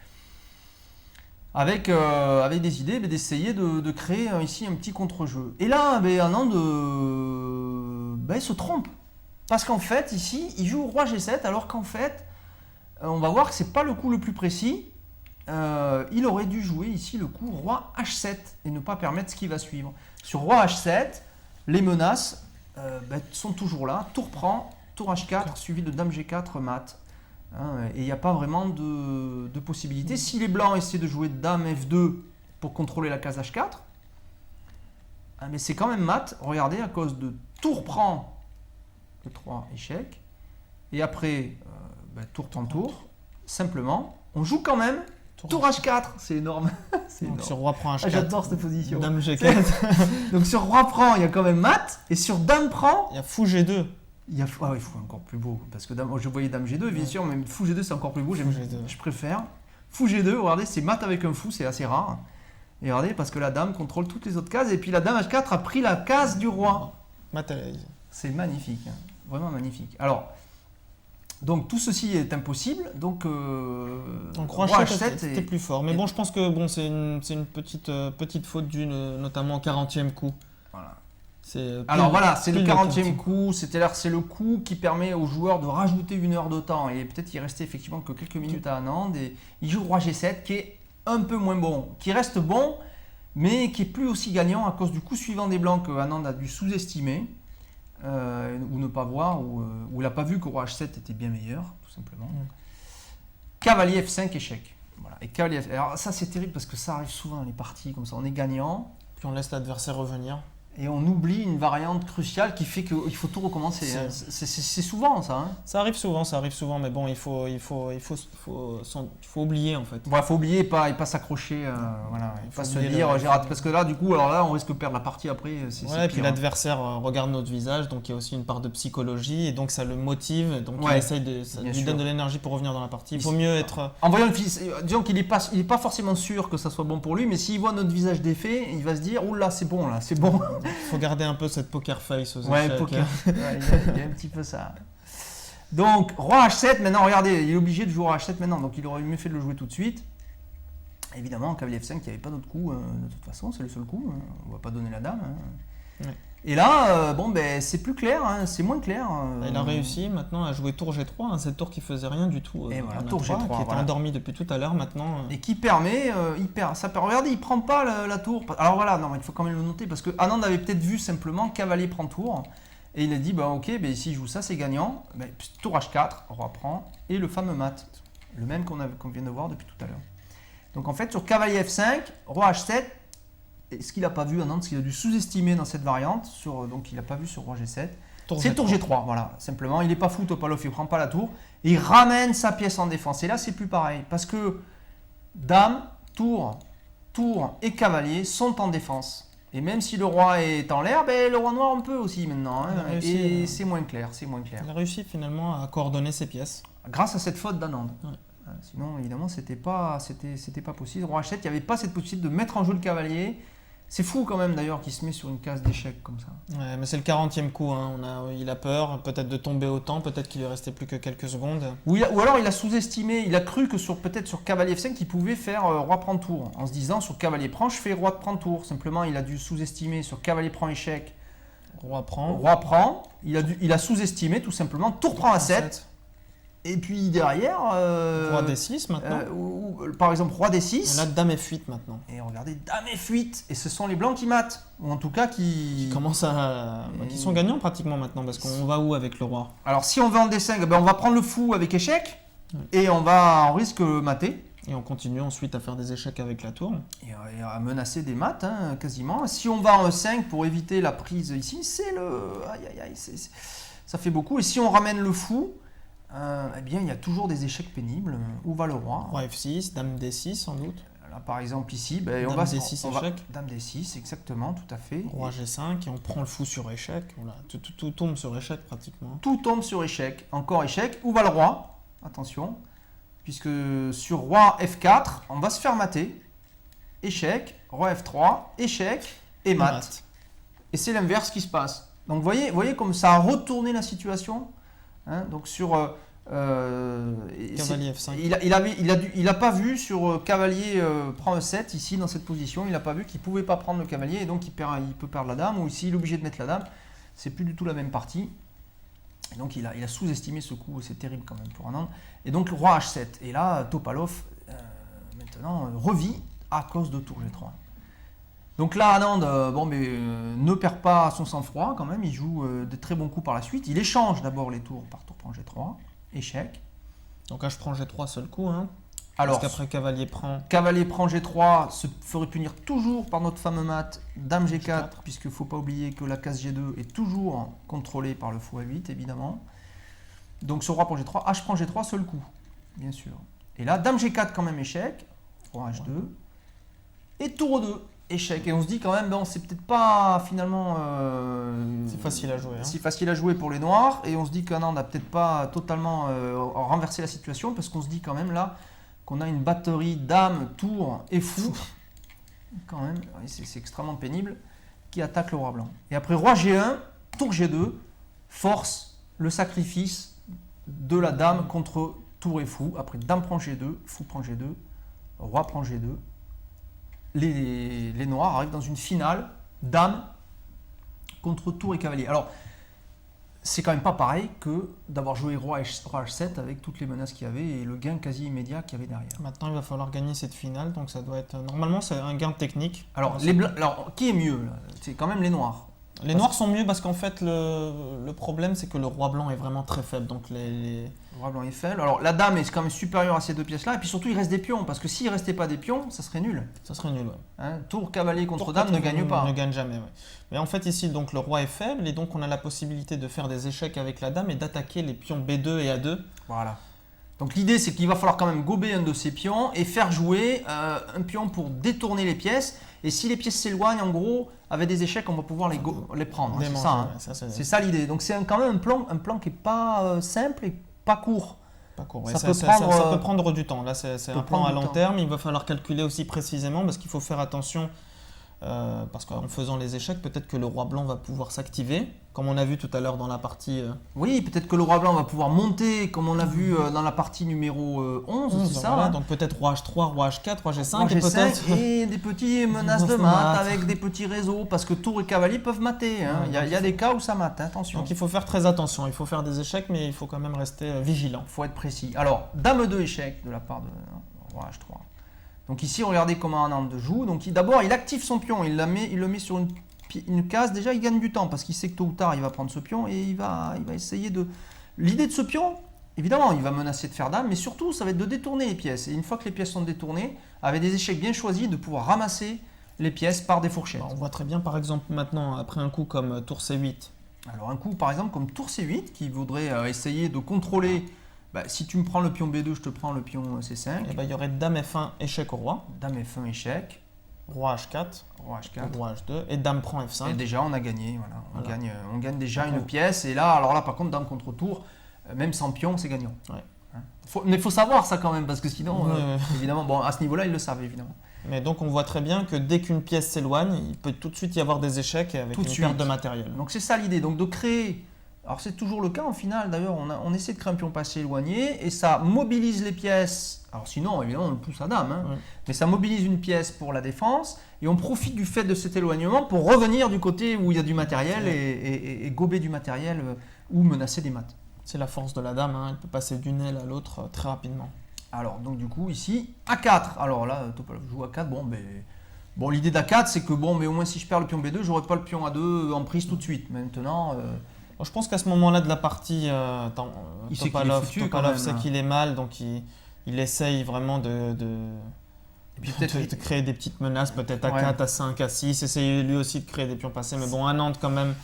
S1: Avec des idées d'essayer de créer ici un petit contre-jeu. Et là, Anand il se trompe. Parce qu'en fait, ici, il joue roi G7, alors qu'en fait, on va voir que ce n'est pas le coup le plus précis. Il aurait dû jouer ici le coup roi H7 et ne pas permettre ce qui va suivre. Sur roi H7, les menaces sont toujours là. Tour prend, tour H4, suivi de dame G4, mat. Hein, et il n'y a pas vraiment de possibilité. Si les blancs essaient de jouer dame F2 pour contrôler la case H4, mais c'est quand même mat. Regardez, à cause de tour prend, le 3 échec, et après tour prend tour, simplement, on joue quand même tour H4. C'est énorme.
S2: Donc énorme. Sur roi prend H4.
S1: J'adore cette position.
S2: Dame G4.
S1: Donc sur roi prend, il y a quand même mat, et sur dame prend,
S2: il y a fou G2.
S1: Il faut encore plus beau, parce que je voyais dame G2, bien sûr, mais fou G2 c'est encore plus beau, je préfère. Fou G2, regardez, c'est mat avec un fou, c'est assez rare. Et regardez, parce que la dame contrôle toutes les autres cases, et puis la dame H4 a pris la case du roi.
S2: Matérialisé.
S1: C'est magnifique, hein, vraiment magnifique. Alors, donc tout ceci est impossible, donc
S2: roi H7 c'était plus fort. Mais bon, je pense que c'est une petite faute notamment au 40e coup.
S1: Voilà.
S2: Alors
S1: voilà, c'est le 40e coup, c'est-à-dire c'est le coup qui permet aux joueurs de rajouter 1 heure de temps. Et peut-être il restait effectivement que quelques minutes à Anand. Et il joue roi G7 qui est un peu moins bon, qui reste bon, mais qui est plus aussi gagnant à cause du coup suivant des blancs que Anand a dû sous-estimer, ou ne pas voir, ou il n'a pas vu que roi H7 était bien meilleur, tout simplement. Cavalier F5, échec. Voilà. Et cavalier F... Alors ça c'est terrible parce que ça arrive souvent dans les parties comme ça, on est gagnant.
S2: Puis on laisse l'adversaire revenir.
S1: Et on oublie une variante cruciale qui fait qu'il faut tout recommencer. C'est souvent ça. Hein.
S2: Ça arrive souvent, mais bon, il faut oublier en fait.
S1: Il faut oublier et pas s'accrocher, voilà, et pas se dire j'ai raté. Parce que là, du coup, on risque de perdre la partie après.
S2: Et puis l'adversaire regarde notre visage, donc il y a aussi une part de psychologie, et donc ça le motive, donc il essaye ça lui donne de l'énergie pour revenir dans la partie. Il faut mieux être.
S1: En voyant le fils, disons qu'il n'est pas forcément sûr que ça soit bon pour lui, mais s'il voit notre visage défait, il va se dire oula, c'est bon là, c'est bon.
S2: Il faut garder un peu cette poker face aux échecs.
S1: Il y a un petit peu ça. Donc, roi H7, maintenant, regardez, il est obligé de jouer roi H7 maintenant, donc il aurait mieux fait de le jouer tout de suite. Évidemment, cavalier F5, il n'y avait pas d'autre coup, de toute façon, c'est le seul coup, on ne va pas donner la dame. Hein. Ouais. Et là, c'est plus clair, hein, c'est moins clair.
S2: Il a réussi maintenant à jouer tour G3, hein, cette tour qui faisait rien du tout.
S1: Et voilà, tour G3,
S2: qui était endormi depuis tout à l'heure maintenant.
S1: Et qui permet, regardez, il prend pas la tour. Alors voilà, non, il faut quand même le noter parce que Anand avait peut-être vu simplement cavalier prend tour. Et il a dit, si je joue ça, c'est gagnant. Tour H4, roi prend, et le fameux mat. Le même qu'on vient de voir depuis tout à l'heure. Donc en fait, sur cavalier F5, roi H7, et ce qu'il n'a pas vu, Anand, ce qu'il a dû sous-estimer dans cette variante, donc il n'a pas vu sur roi G7, c'est tour G3, voilà, simplement. Il n'est pas fou, Topalov, il ne prend pas la tour, et il ramène sa pièce en défense. Et là, c'est plus pareil, parce que dame, tour et cavalier sont en défense. Et même si le roi est en l'air, le roi noir on peut aussi maintenant. Hein, et c'est moins clair, Il
S2: a réussi finalement à coordonner ses pièces.
S1: Grâce à cette faute d'Anand. Ouais. Sinon, évidemment, c'était pas possible. Roi H7, il n'y avait pas cette possibilité de mettre en jeu le cavalier. C'est fou quand même d'ailleurs qu'il se met sur une case d'échec comme ça.
S2: Ouais, mais c'est le 40e coup. Hein. Il a peur peut-être de tomber autant, peut-être qu'il lui restait plus que quelques secondes.
S1: Ou alors il a sous-estimé, il a cru que peut-être sur cavalier F5, il pouvait faire roi prend tour. En se disant sur cavalier prend, je fais roi prend tour. Simplement, il a dû sous-estimer sur cavalier prend échec. Roi prend. Il a sous-estimé tout simplement. Tour prend A7. Et puis derrière...
S2: Roi D6 maintenant.
S1: Par exemple, Roi D6.
S2: Et là, Dame F8 maintenant.
S1: Et regardez, Dame F8. Et ce sont les blancs qui matent. Ou en tout cas qui
S2: sont gagnants pratiquement maintenant. Parce qu'on va où avec le roi?
S1: Alors si on va en D5, on va prendre le fou avec échec. Et on risque mater.
S2: Et on continue ensuite à faire des échecs avec la tour.
S1: Et à menacer des mates, quasiment. Si on va en E5 pour éviter la prise ici, c'est le... ça fait beaucoup. Et si on ramène le fou, eh bien, il y a toujours des échecs pénibles. Où va le roi?
S2: Roi F6, Dame D6 sans doute.
S1: Là, par exemple, ici,
S2: Dame D6 échec.
S1: Dame D6, exactement, tout à fait.
S2: Roi G5 et on prend le fou sur échec. Voilà, tout tombe sur échec pratiquement.
S1: Tout tombe sur échec. Encore échec. Où va le roi? Attention. Puisque sur roi F4, on va se faire mater. Échec. Roi F3, échec et mat. Et c'est l'inverse qui se passe. Donc, vous voyez comme ça a retourné la situation. Donc, sur...
S2: Cavalier F5.
S1: Il n'a pas vu sur cavalier prend E7 ici dans cette position, il n'a pas vu qu'il ne pouvait pas prendre le cavalier et donc il peut perdre la dame, ou ici il est obligé de mettre la dame, c'est plus du tout la même partie. Et donc il a sous-estimé ce coup, c'est terrible quand même pour Anand. Et donc le roi H7, et là Topalov maintenant revit à cause de tour G3. Donc là Anand ne perd pas son sang-froid quand même, il joue de très bons coups par la suite, il échange d'abord les tours par tour prend G3. Échec.
S2: Donc H prend G3 seul coup.
S1: Alors,
S2: parce qu'après cavalier prend
S1: G3 se ferait punir toujours par notre fameux mat Dame G4, puisqu'il ne faut pas oublier que la case G2 est toujours contrôlée par le fou A8 évidemment. Donc ce roi prend G3, H prend G3 seul coup, bien sûr. Et là Dame G4 quand même échec, roi H2 et tour E2. Échec. Et on se dit quand même, c'est peut-être pas finalement
S2: c'est facile à jouer.
S1: Si facile à jouer pour les noirs. Et on se dit qu'Anand n'a peut-être pas totalement renversé la situation parce qu'on se dit quand même là qu'on a une batterie dame, tour et fou. Quand même, c'est extrêmement pénible qui attaque le roi blanc. Et après roi G1, tour G2, force le sacrifice de la dame contre tour et fou. Après dame prend G2, fou prend G2, roi prend G2. Les noirs arrivent dans une finale dame contre tour et cavalier. Alors, c'est quand même pas pareil que d'avoir joué roi H7 avec toutes les menaces qu'il y avait et le gain quasi immédiat qu'il y avait derrière.
S2: Maintenant, il va falloir gagner cette finale, donc ça doit être... Normalement, c'est un gain technique.
S1: Alors, qui est mieux là? C'est quand même les noirs.
S2: Les noirs sont mieux parce qu'en fait, le problème, c'est que le roi blanc est vraiment très faible. Donc Le
S1: roi blanc est faible. Alors, la dame est quand même supérieure à ces deux pièces-là. Et puis surtout, il reste des pions. Parce que s'il ne restait pas des pions, ça serait nul.
S2: Ça serait nul, ouais.
S1: Tour cavalier contre dame ne gagne pas.
S2: Ne gagne jamais, ouais. Mais en fait, ici, donc, le roi est faible. Et donc, on a la possibilité de faire des échecs avec la dame et d'attaquer les pions B2 et A2.
S1: Voilà. Donc, l'idée, c'est qu'il va falloir quand même gober un de ces pions et faire jouer un pion pour détourner les pièces. Et si les pièces s'éloignent, en gros, avec des échecs, on va pouvoir les prendre. C'est ça, c'est ça l'idée. Donc c'est quand même un plan qui n'est pas simple et pas court.
S2: Pas court. Ça peut prendre du temps. Là, c'est un plan à long terme. Il va falloir calculer aussi précisément parce qu'il faut faire attention. Parce qu'en faisant les échecs, peut-être que le roi blanc va pouvoir s'activer, comme on a vu tout à l'heure dans la partie...
S1: Oui, peut-être que le roi blanc va pouvoir monter, comme on a vu dans la partie numéro 11, c'est ça.
S2: Voilà, donc peut-être roi H3, roi H4, roi G5,
S1: roi G5 et des petits menaces de mat avec des petits réseaux, parce que tour et cavalier peuvent mater. Il y a des cas où ça mate, attention.
S2: Donc il faut faire très attention, il faut faire des échecs, mais il faut quand même rester vigilant.
S1: Il faut être précis. Alors, dame 2 échec de la part de roi H3. Donc ici, regardez comment Anand joue. Donc d'abord, il active son pion, il le met sur une case. Déjà, il gagne du temps parce qu'il sait que tôt ou tard, il va prendre ce pion et il va essayer de... L'idée de ce pion, évidemment, il va menacer de faire dame, mais surtout, ça va être de détourner les pièces. Et une fois que les pièces sont détournées, avec des échecs bien choisis, de pouvoir ramasser les pièces par des fourchettes.
S2: On voit très bien, par exemple, maintenant, après un coup comme tour C8.
S1: Alors un coup, par exemple, comme tour C8, qui voudrait essayer de contrôler... si tu me prends le pion B2, je te prends le pion C5.
S2: Et il y aurait dame F1, échec au roi.
S1: Dame F1, échec.
S2: Roi H4.
S1: Roi H4.
S2: Roi H2. Et dame prend F5.
S1: Et déjà, on a gagné. Voilà. On gagne déjà une pièce. Et là, par contre, dame contre tour, même sans pion, c'est gagnant.
S2: Ouais.
S1: Mais il faut savoir ça quand même, parce que sinon, évidemment, à ce niveau-là, ils le savent, évidemment.
S2: Mais donc, on voit très bien que dès qu'une pièce s'éloigne, il peut tout de suite y avoir des échecs avec une perte de matériel.
S1: Donc, c'est ça l'idée. Donc, de créer... Alors c'est toujours le cas en finale, d'ailleurs on essaie de créer un pion passé éloigné et ça mobilise les pièces, alors sinon évidemment on le pousse à dame, mais ça mobilise une pièce pour la défense et on profite du fait de cet éloignement pour revenir du côté où il y a du matériel et gober du matériel ou menacer des mates.
S2: C'est la force de la dame, hein. Elle peut passer d'une aile à l'autre très rapidement.
S1: Alors, donc du coup, ici, A4. Alors là, Topalov joue A4. Bon, l'idée d'A4, c'est que mais au moins si je perds le pion B2, j'aurai pas le pion A2 en prise tout de suite. Maintenant,
S2: Bon, je pense qu'à ce moment-là de la partie,
S1: il sait qu'il est foutu, quand même,
S2: sait
S1: hein.
S2: qu'il est mal, donc il essaye vraiment de
S1: puis peut-être
S2: de créer des petites menaces, peut-être à
S1: Ouais.
S2: 4, à 5, à 6, essayer lui aussi de créer des pions passés. Mais bon, à Nantes, quand même,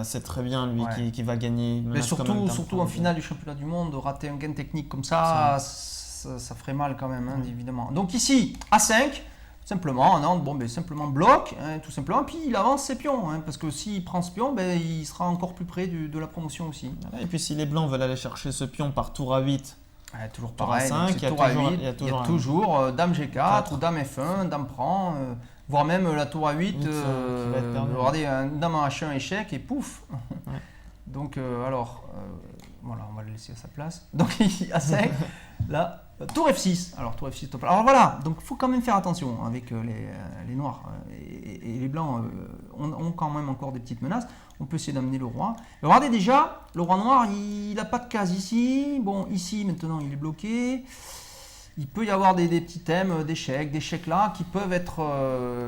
S2: c'est très bien, lui,
S1: Ouais.
S2: qui va gagner. une
S1: Mais
S2: menace quand même
S1: surtout
S2: d'un
S1: en
S2: point.
S1: finale du championnat du monde, rater un gain technique comme ça, ça ferait mal quand même, hein, évidemment. Donc ici, A5, simplement, Nantes, simplement bloque, hein, tout simplement, puis il avance ses pions, hein, parce que s'il prend ce pion, il sera encore plus près de la promotion aussi.
S2: Voilà. Et puis si les blancs veulent aller chercher ce pion par tour à 8,
S1: Ouais, toujours
S2: Tour
S1: pareil,
S2: A5,
S1: donc c'est
S2: il y a
S1: tour A8,
S2: toujours-
S1: il y a toujours dame G4
S2: 4.
S1: ou dame F1, dame prend, voire même la tour A8,
S2: Qui va être perdue.
S1: regardez, un dame en H1 échec et pouf.
S2: Ouais.
S1: Donc voilà, on va le laisser à sa place. Donc ici A5, là, tour F6. Alors tour F6, top. Alors voilà, donc il faut quand même faire attention avec les noirs et les blancs ont quand même encore des petites menaces. On peut essayer d'amener le roi. Et regardez déjà, le roi noir, il n'a pas de case ici. Bon, ici maintenant il est bloqué. Il peut y avoir des petits thèmes d'échecs là qui peuvent être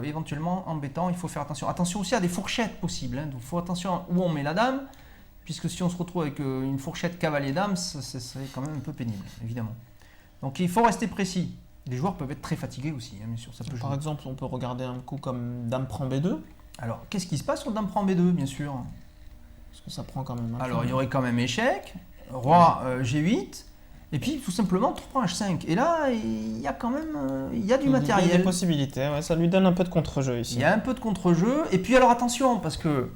S1: éventuellement embêtants. Il faut faire attention. Attention aussi à des fourchettes possibles, hein. Donc il faut attention où on met la dame, puisque si on se retrouve avec une fourchette cavalier-dame, ce serait quand même un peu pénible, évidemment. Donc il faut rester précis. Les joueurs peuvent être très fatigués aussi, hein, bien sûr, ça peut
S2: par
S1: jouer.
S2: exemple, on peut regarder un coup comme dame prend B2,
S1: Alors, qu'est-ce qui se passe sur dame prend B2, bien sûr?
S2: parce que ça prend quand même un
S1: Alors,
S2: pion.
S1: il y aurait quand même échec, roi G8, et puis tout simplement tour prend H5. Et là, il y a quand même il y a du
S2: Il y a
S1: matériel.
S2: des possibilités, ouais, ça lui donne un peu de contre-jeu ici.
S1: Il y a un peu de contre-jeu. Et puis alors attention, parce que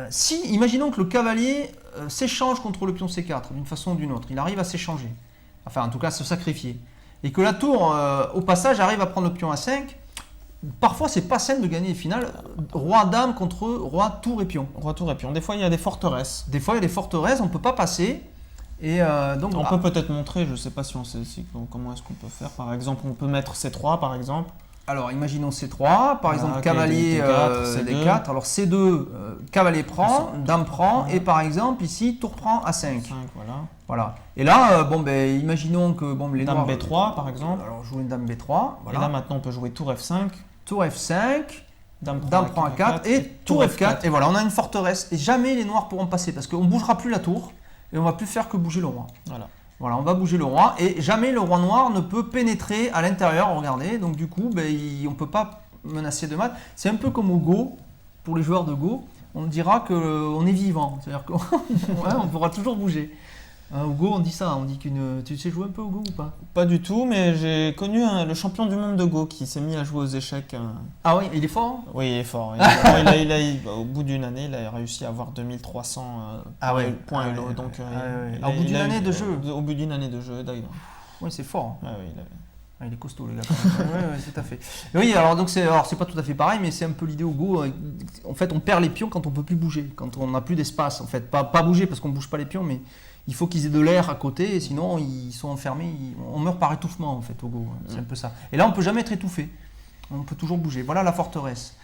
S1: si, imaginons que le cavalier s'échange contre le pion C4 d'une façon ou d'une autre, il arrive à s'échanger, enfin en tout cas à se sacrifier, et que la tour au passage arrive à prendre le pion A5, parfois c'est pas sain de gagner les finales roi-dame contre roi, tour et pion.
S2: Roi tour et pion. Des fois, il y a des forteresses.
S1: Des fois il y a des forteresses, on ne peut pas passer, et donc
S2: On peut peut-être montrer, je ne sais pas si on sait comment est-ce qu'on peut faire. Par exemple, on peut mettre C3, par exemple.
S1: alors imaginons C3, par exemple
S2: ok,
S1: cavalier
S2: D4, C2.
S1: D4, alors C2, cavalier prend, dame prend,
S2: Ouais.
S1: et par exemple ici tour prend A5.
S2: 5, voilà.
S1: Voilà. Et là, imaginons que les
S2: Dame
S1: noirs,
S2: B3, par exemple.
S1: Alors jouer une dame B3, voilà.
S2: Et là, maintenant, on peut jouer tour F5,
S1: Tour F5,
S2: dame
S1: prend A4 et tour F4. Et voilà, on a une forteresse. Et jamais les noirs pourront passer parce qu'on ne bougera plus la tour et on va plus faire que bouger le roi.
S2: Voilà.
S1: Voilà, on va bouger le roi et jamais le roi noir ne peut pénétrer à l'intérieur. Regardez, donc du coup, on ne peut pas menacer de mat. C'est un peu comme au Go, pour les joueurs de Go, on dira qu'on est vivant. C'est-à-dire qu'on pourra toujours bouger. Au Go, on dit ça, on dit qu'une. Tu sais jouer un peu au Go ou pas?
S2: Pas du tout, mais j'ai connu le champion du monde de Go qui s'est mis à jouer aux échecs.
S1: Ah oui, il est fort, hein?
S2: Oui, il est fort. Au bout d'une année, il a réussi à avoir 2300 points Elo. Donc,
S1: Au bout d'une année de jeu.
S2: Au bout d'une année de jeu, d'ailleurs.
S1: Oui, c'est fort.
S2: Ouais, oui,
S1: Il est costaud, les gars. Oui, tout à fait. Et oui, alors donc c'est pas tout à fait pareil, mais c'est un peu l'idée au Go. En fait, on perd les pions quand on peut plus bouger, quand on n'a plus d'espace. En fait, pas bouger parce qu'on bouge pas les pions, mais il faut qu'ils aient de l'air à côté, et sinon ils sont enfermés. On meurt par étouffement en fait au Go. C'est un peu ça. Et là, on peut jamais être étouffé. On peut toujours bouger. Voilà la forteresse.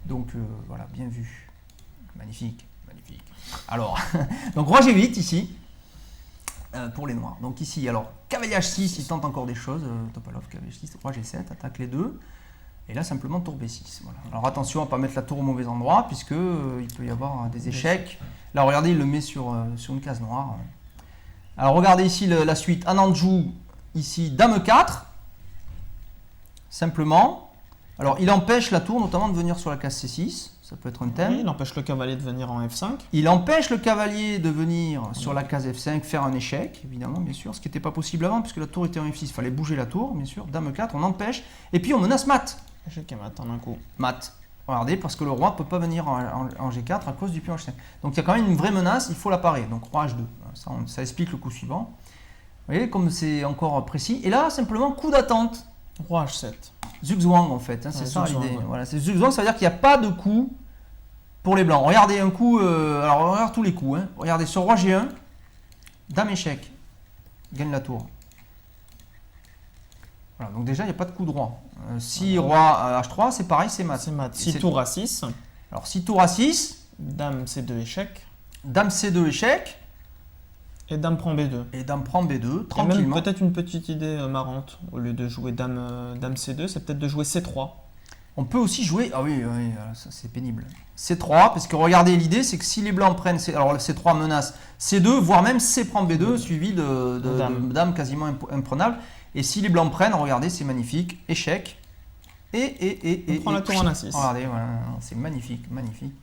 S1: Donc voilà, bien vu. Magnifique, magnifique. Alors, donc roi G8 ici. Pour les noirs. Donc ici, alors, cavalier H6, il tente encore des choses. Topalov, cavalier H6, roi G7, attaque les deux. Et là, simplement, tour B6. Voilà. Alors attention à ne pas mettre la tour au mauvais endroit, puisque il peut y avoir des échecs. Là, regardez, il le met sur une case noire. Alors regardez ici la suite. Anand joue ici dame 4. Simplement. Alors il empêche la tour notamment de venir sur la case C6. Ça peut être un thème.
S2: Oui, il empêche le cavalier de venir en F5.
S1: Il empêche le cavalier de venir sur la case F5, faire un échec, évidemment, bien sûr, ce qui n'était pas possible avant, puisque la tour était en F6. Il fallait bouger la tour, bien sûr. Dame 4, on empêche. Et puis on menace mat.
S2: Échec et mat en un coup.
S1: Mat. Regardez, parce que le roi ne peut pas venir en G4 à cause du pion H5. Donc il y a quand même une vraie menace, il faut la parer. Donc roi H2. Ça explique le coup suivant. Vous voyez, comme c'est encore précis. Et là, simplement, coup d'attente.
S2: Roi H7.
S1: Zugzwang, en fait. C'est
S2: Ouais,
S1: ça
S2: zugzwang,
S1: l'idée.
S2: ouais.
S1: Voilà, c'est Zugzwang, ça veut dire qu'il n'y a pas de coup pour les blancs. Regardez un coup. Alors, on regarde tous les coups. Hein. Regardez, sur roi G1, dame échec. Gagne la tour. Voilà, donc déjà, il n'y a pas de coup droit. Si roi H3, c'est pareil, c'est mat.
S2: C'est mat.
S1: Et
S2: 6
S1: c'est-
S2: tours à 6.
S1: Alors, si tour à 6,
S2: Dame C2 échec.
S1: dame C2 échec.
S2: Et dame prend B2.
S1: Et dame prend B2,
S2: Et même
S1: tranquillement.
S2: peut-être une petite idée marrante, au lieu de jouer dame C2, c'est peut-être de jouer C3.
S1: On peut aussi jouer. Ah oui, oui, ça c'est pénible. C3, parce que regardez, l'idée c'est que si les blancs prennent. Alors le C3 menace C2, voire même C prend B2, suivi de dame quasiment imprenable. Et si les blancs prennent, regardez, c'est magnifique. Échec.
S2: On prend la tour en A6.
S1: Regardez, voilà, c'est magnifique, magnifique.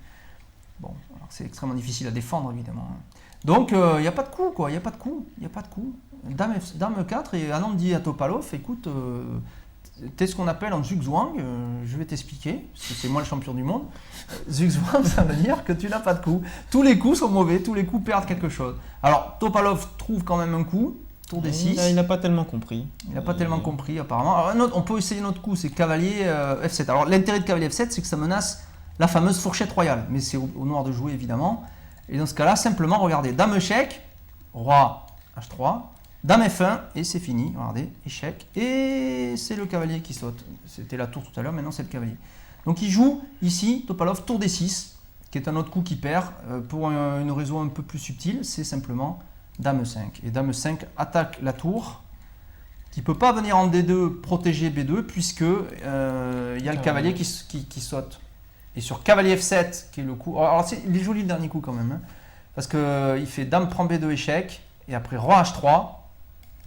S1: Bon, c'est extrêmement difficile à défendre, évidemment. Donc, il n'y a pas de coup, quoi. Il n'y a pas de coup. Il n'y a pas de coup. Dame 4, et Anand dit à Topalov, écoute, t'es ce qu'on appelle en zugzwang, je vais t'expliquer, parce que c'est moi le champion du monde. Zugzwang, ça veut dire que tu n'as pas de coup. Tous les coups sont mauvais, tous les coups perdent quelque chose. Alors, Topalov trouve quand même un coup, tour D6.
S2: Il n'a pas tellement compris.
S1: Il n'a pas tellement compris, apparemment. Alors, on peut essayer notre coup, c'est cavalier F7. Alors, l'intérêt de cavalier F7, c'est que ça menace la fameuse fourchette royale. Mais c'est au noir de jouer, évidemment. Et dans ce cas-là, simplement, regardez, dame échec, roi H3, dame F1, et c'est fini. Regardez, échec. Et c'est le cavalier qui saute. C'était la tour tout à l'heure, maintenant c'est le cavalier. Donc il joue ici, Topalov, tour D6, qui est un autre coup qui perd. Pour une raison un peu plus subtile, c'est simplement dame 5. Et dame 5 attaque la tour, qui ne peut pas venir en D2 protéger B2, puisque il y a le cavalier qui saute. Et sur cavalier F7, qui est le coup. Alors, il est joli le dernier coup quand même. Hein, parce qu'il fait dame prend B2 échec. Et après roi H3.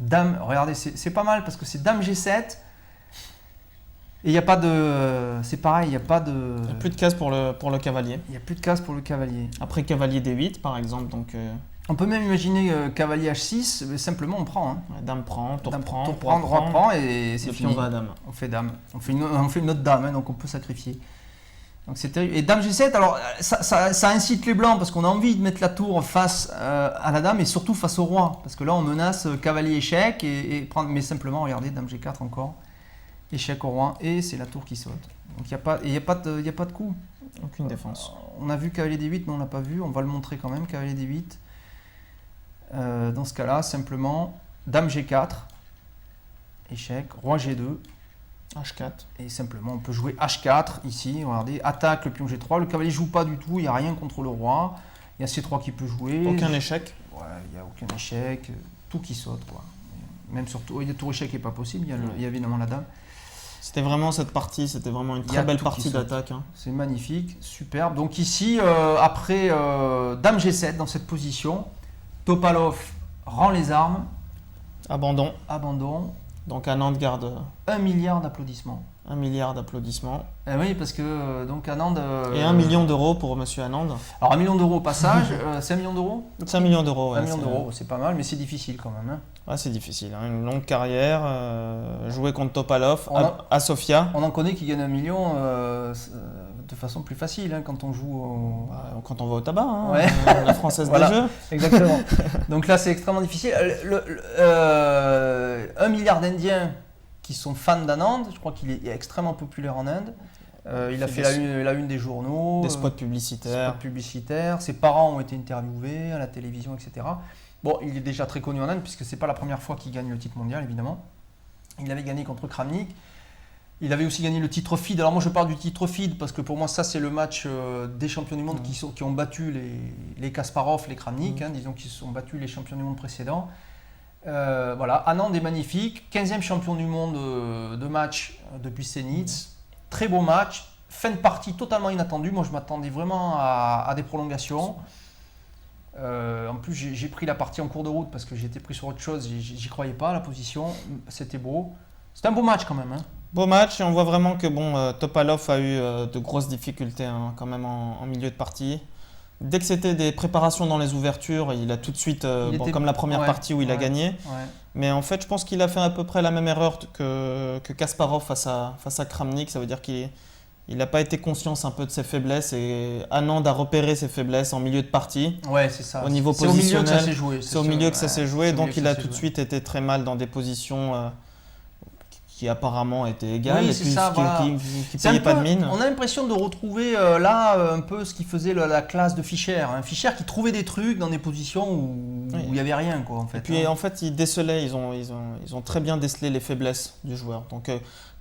S1: Dame. Regardez, c'est pas mal parce que c'est dame G7. Et il n'y a pas de. C'est pareil, il n'y a pas de.
S2: Il n'y a plus de case pour le cavalier.
S1: Il n'y a plus de case pour le cavalier.
S2: Après cavalier D8 par exemple. Donc,
S1: on peut même imaginer cavalier H6. Mais simplement on prend. Hein.
S2: Dame prend, tour prend,
S1: roi prend et c'est fini.
S2: On va à dame.
S1: On fait dame. On fait une autre dame, hein, donc on peut sacrifier. Donc c'est terrible. Et dame G7, alors ça incite les blancs parce qu'on a envie de mettre la tour face à la dame et surtout face au roi. Parce que là on menace cavalier échec et prendre, mais simplement regardez dame G4 encore, échec au roi et c'est la tour qui saute. Donc il n'y a pas de coup.
S2: Aucune défense.
S1: On a vu cavalier D8 mais on l'a pas vu, on va le montrer quand même, cavalier D8. Dans ce cas-là simplement dame G4, échec, roi G2.
S2: H4.
S1: Et simplement, on peut jouer H4 ici, regardez, attaque le pion G3, le cavalier joue pas du tout, il n'y a rien contre le roi, il y a C3 qui peut jouer.
S2: Aucun échec.
S1: Ouais, il n'y a aucun échec, tout qui saute quoi. Même surtout, le tour échec n'est pas possible, il y a évidemment la dame.
S2: C'était vraiment cette partie, c'était vraiment une très belle partie d'attaque. Hein.
S1: C'est magnifique, superbe. Donc ici, après dame G7 dans cette position, Topalov rend les armes.
S2: Abandon.
S1: Donc
S2: Anand garde
S1: 1 milliard d'applaudissements.
S2: 1 milliard d'applaudissements.
S1: Oui, parce que donc Anand.
S2: Et 1 million d'euros pour monsieur Anand.
S1: Alors 1 million d'euros au passage, c'est 1 million d'euros.
S2: C'est 1 million d'euros, ouais.
S1: 1 million d'euros, c'est pas mal, mais c'est difficile quand même. Hein.
S2: Ouais, c'est difficile. Hein. Une longue carrière, jouer contre Topalov à Sofia.
S1: On en connaît qui gagnent 1 million de façon plus facile hein, quand on joue
S2: quand on va au tabac, hein,
S1: ouais.
S2: La française
S1: voilà,
S2: des jeux.
S1: Exactement. Donc là, c'est extrêmement difficile. 1 milliard d'Indiens qui sont fans d'Anand, je crois qu'il est extrêmement populaire en Inde. Il a fait la une des journaux.
S2: Des spots publicitaires.
S1: Ses parents ont été interviewés à la télévision, etc. Bon, il est déjà très connu en Inde puisque c'est pas la première fois qu'il gagne le titre mondial, évidemment. Il avait gagné contre Kramnik. Il avait aussi gagné le titre FIDE. Alors moi je parle du titre FIDE parce que pour moi ça c'est le match des champions du monde qui ont battu les Kasparov, les Kramnik, hein, disons qu'ils ont battu les champions du monde précédents. Voilà, Anand est magnifique, 15e champion du monde de match depuis Sénitz. Très beau match, fin de partie totalement inattendue. Moi je m'attendais vraiment à des prolongations. En plus j'ai pris la partie en cours de route parce que j'étais pris sur autre chose, j'y croyais pas, la position, c'était beau. C'était un beau match quand même. Hein.
S2: Beau match et on voit vraiment que Topalov a eu de grosses difficultés hein, quand même en milieu de partie. Dès que c'était des préparations dans les ouvertures, il a tout de suite, comme la première partie où il a gagné. Ouais. Mais en fait, je pense qu'il a fait à peu près la même erreur que Kasparov face à Kramnik. Ça veut dire qu'il n'a pas été conscient un peu de ses faiblesses et Anand a repéré ses faiblesses en milieu de partie.
S1: Ouais, c'est ça.
S2: Au niveau positionnel,
S1: c'est au milieu que ça s'est joué.
S2: Donc il a tout de suite été très mal dans des positions qui apparemment étaient égales
S1: oui,
S2: et puis qui
S1: payaient
S2: pas de mine.
S1: On a l'impression de retrouver là un peu ce qui faisait la classe de Fischer. Hein. Fischer qui trouvait des trucs dans des positions où il n'y avait rien. Quoi, en fait,
S2: et puis en fait, ils décelaient, ils ont très bien décelé les faiblesses du joueur. Donc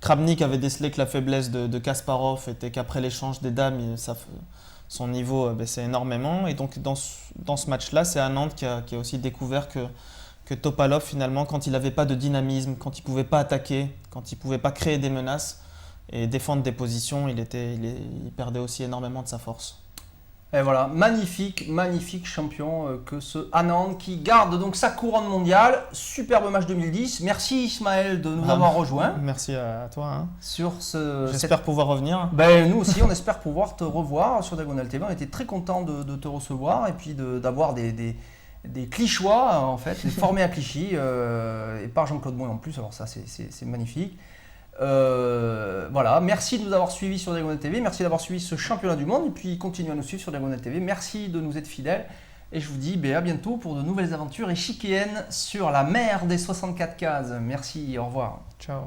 S2: Kramnik avait décelé que la faiblesse de Kasparov était qu'après l'échange des dames, son niveau baissait énormément. Et donc dans ce match-là, c'est Anand qui a aussi découvert que Topalov, finalement, quand il n'avait pas de dynamisme, quand il ne pouvait pas attaquer, quand il ne pouvait pas créer des menaces et défendre des positions, il perdait aussi énormément de sa force.
S1: Et voilà, magnifique champion que ce Anand qui garde donc sa couronne mondiale. Superbe match 2010. Merci Ismaël de nous avoir rejoints.
S2: Merci à toi.
S1: J'espère
S2: pouvoir revenir.
S1: Nous aussi, on espère pouvoir te revoir sur Diagonale TV. On était très contents de te recevoir et puis d'avoir des Clichois, en fait, formés à Clichy et par Jean-Claude Moy en plus. Alors ça, c'est magnifique. Voilà, merci de nous avoir suivis sur Diagonale TV, merci d'avoir suivi ce championnat du monde et puis continuez à nous suivre sur Diagonale TV, merci de nous être fidèles et je vous dis à bientôt pour de nouvelles aventures échiquéennes sur la mer des 64 cases. Merci, au revoir.
S2: Ciao.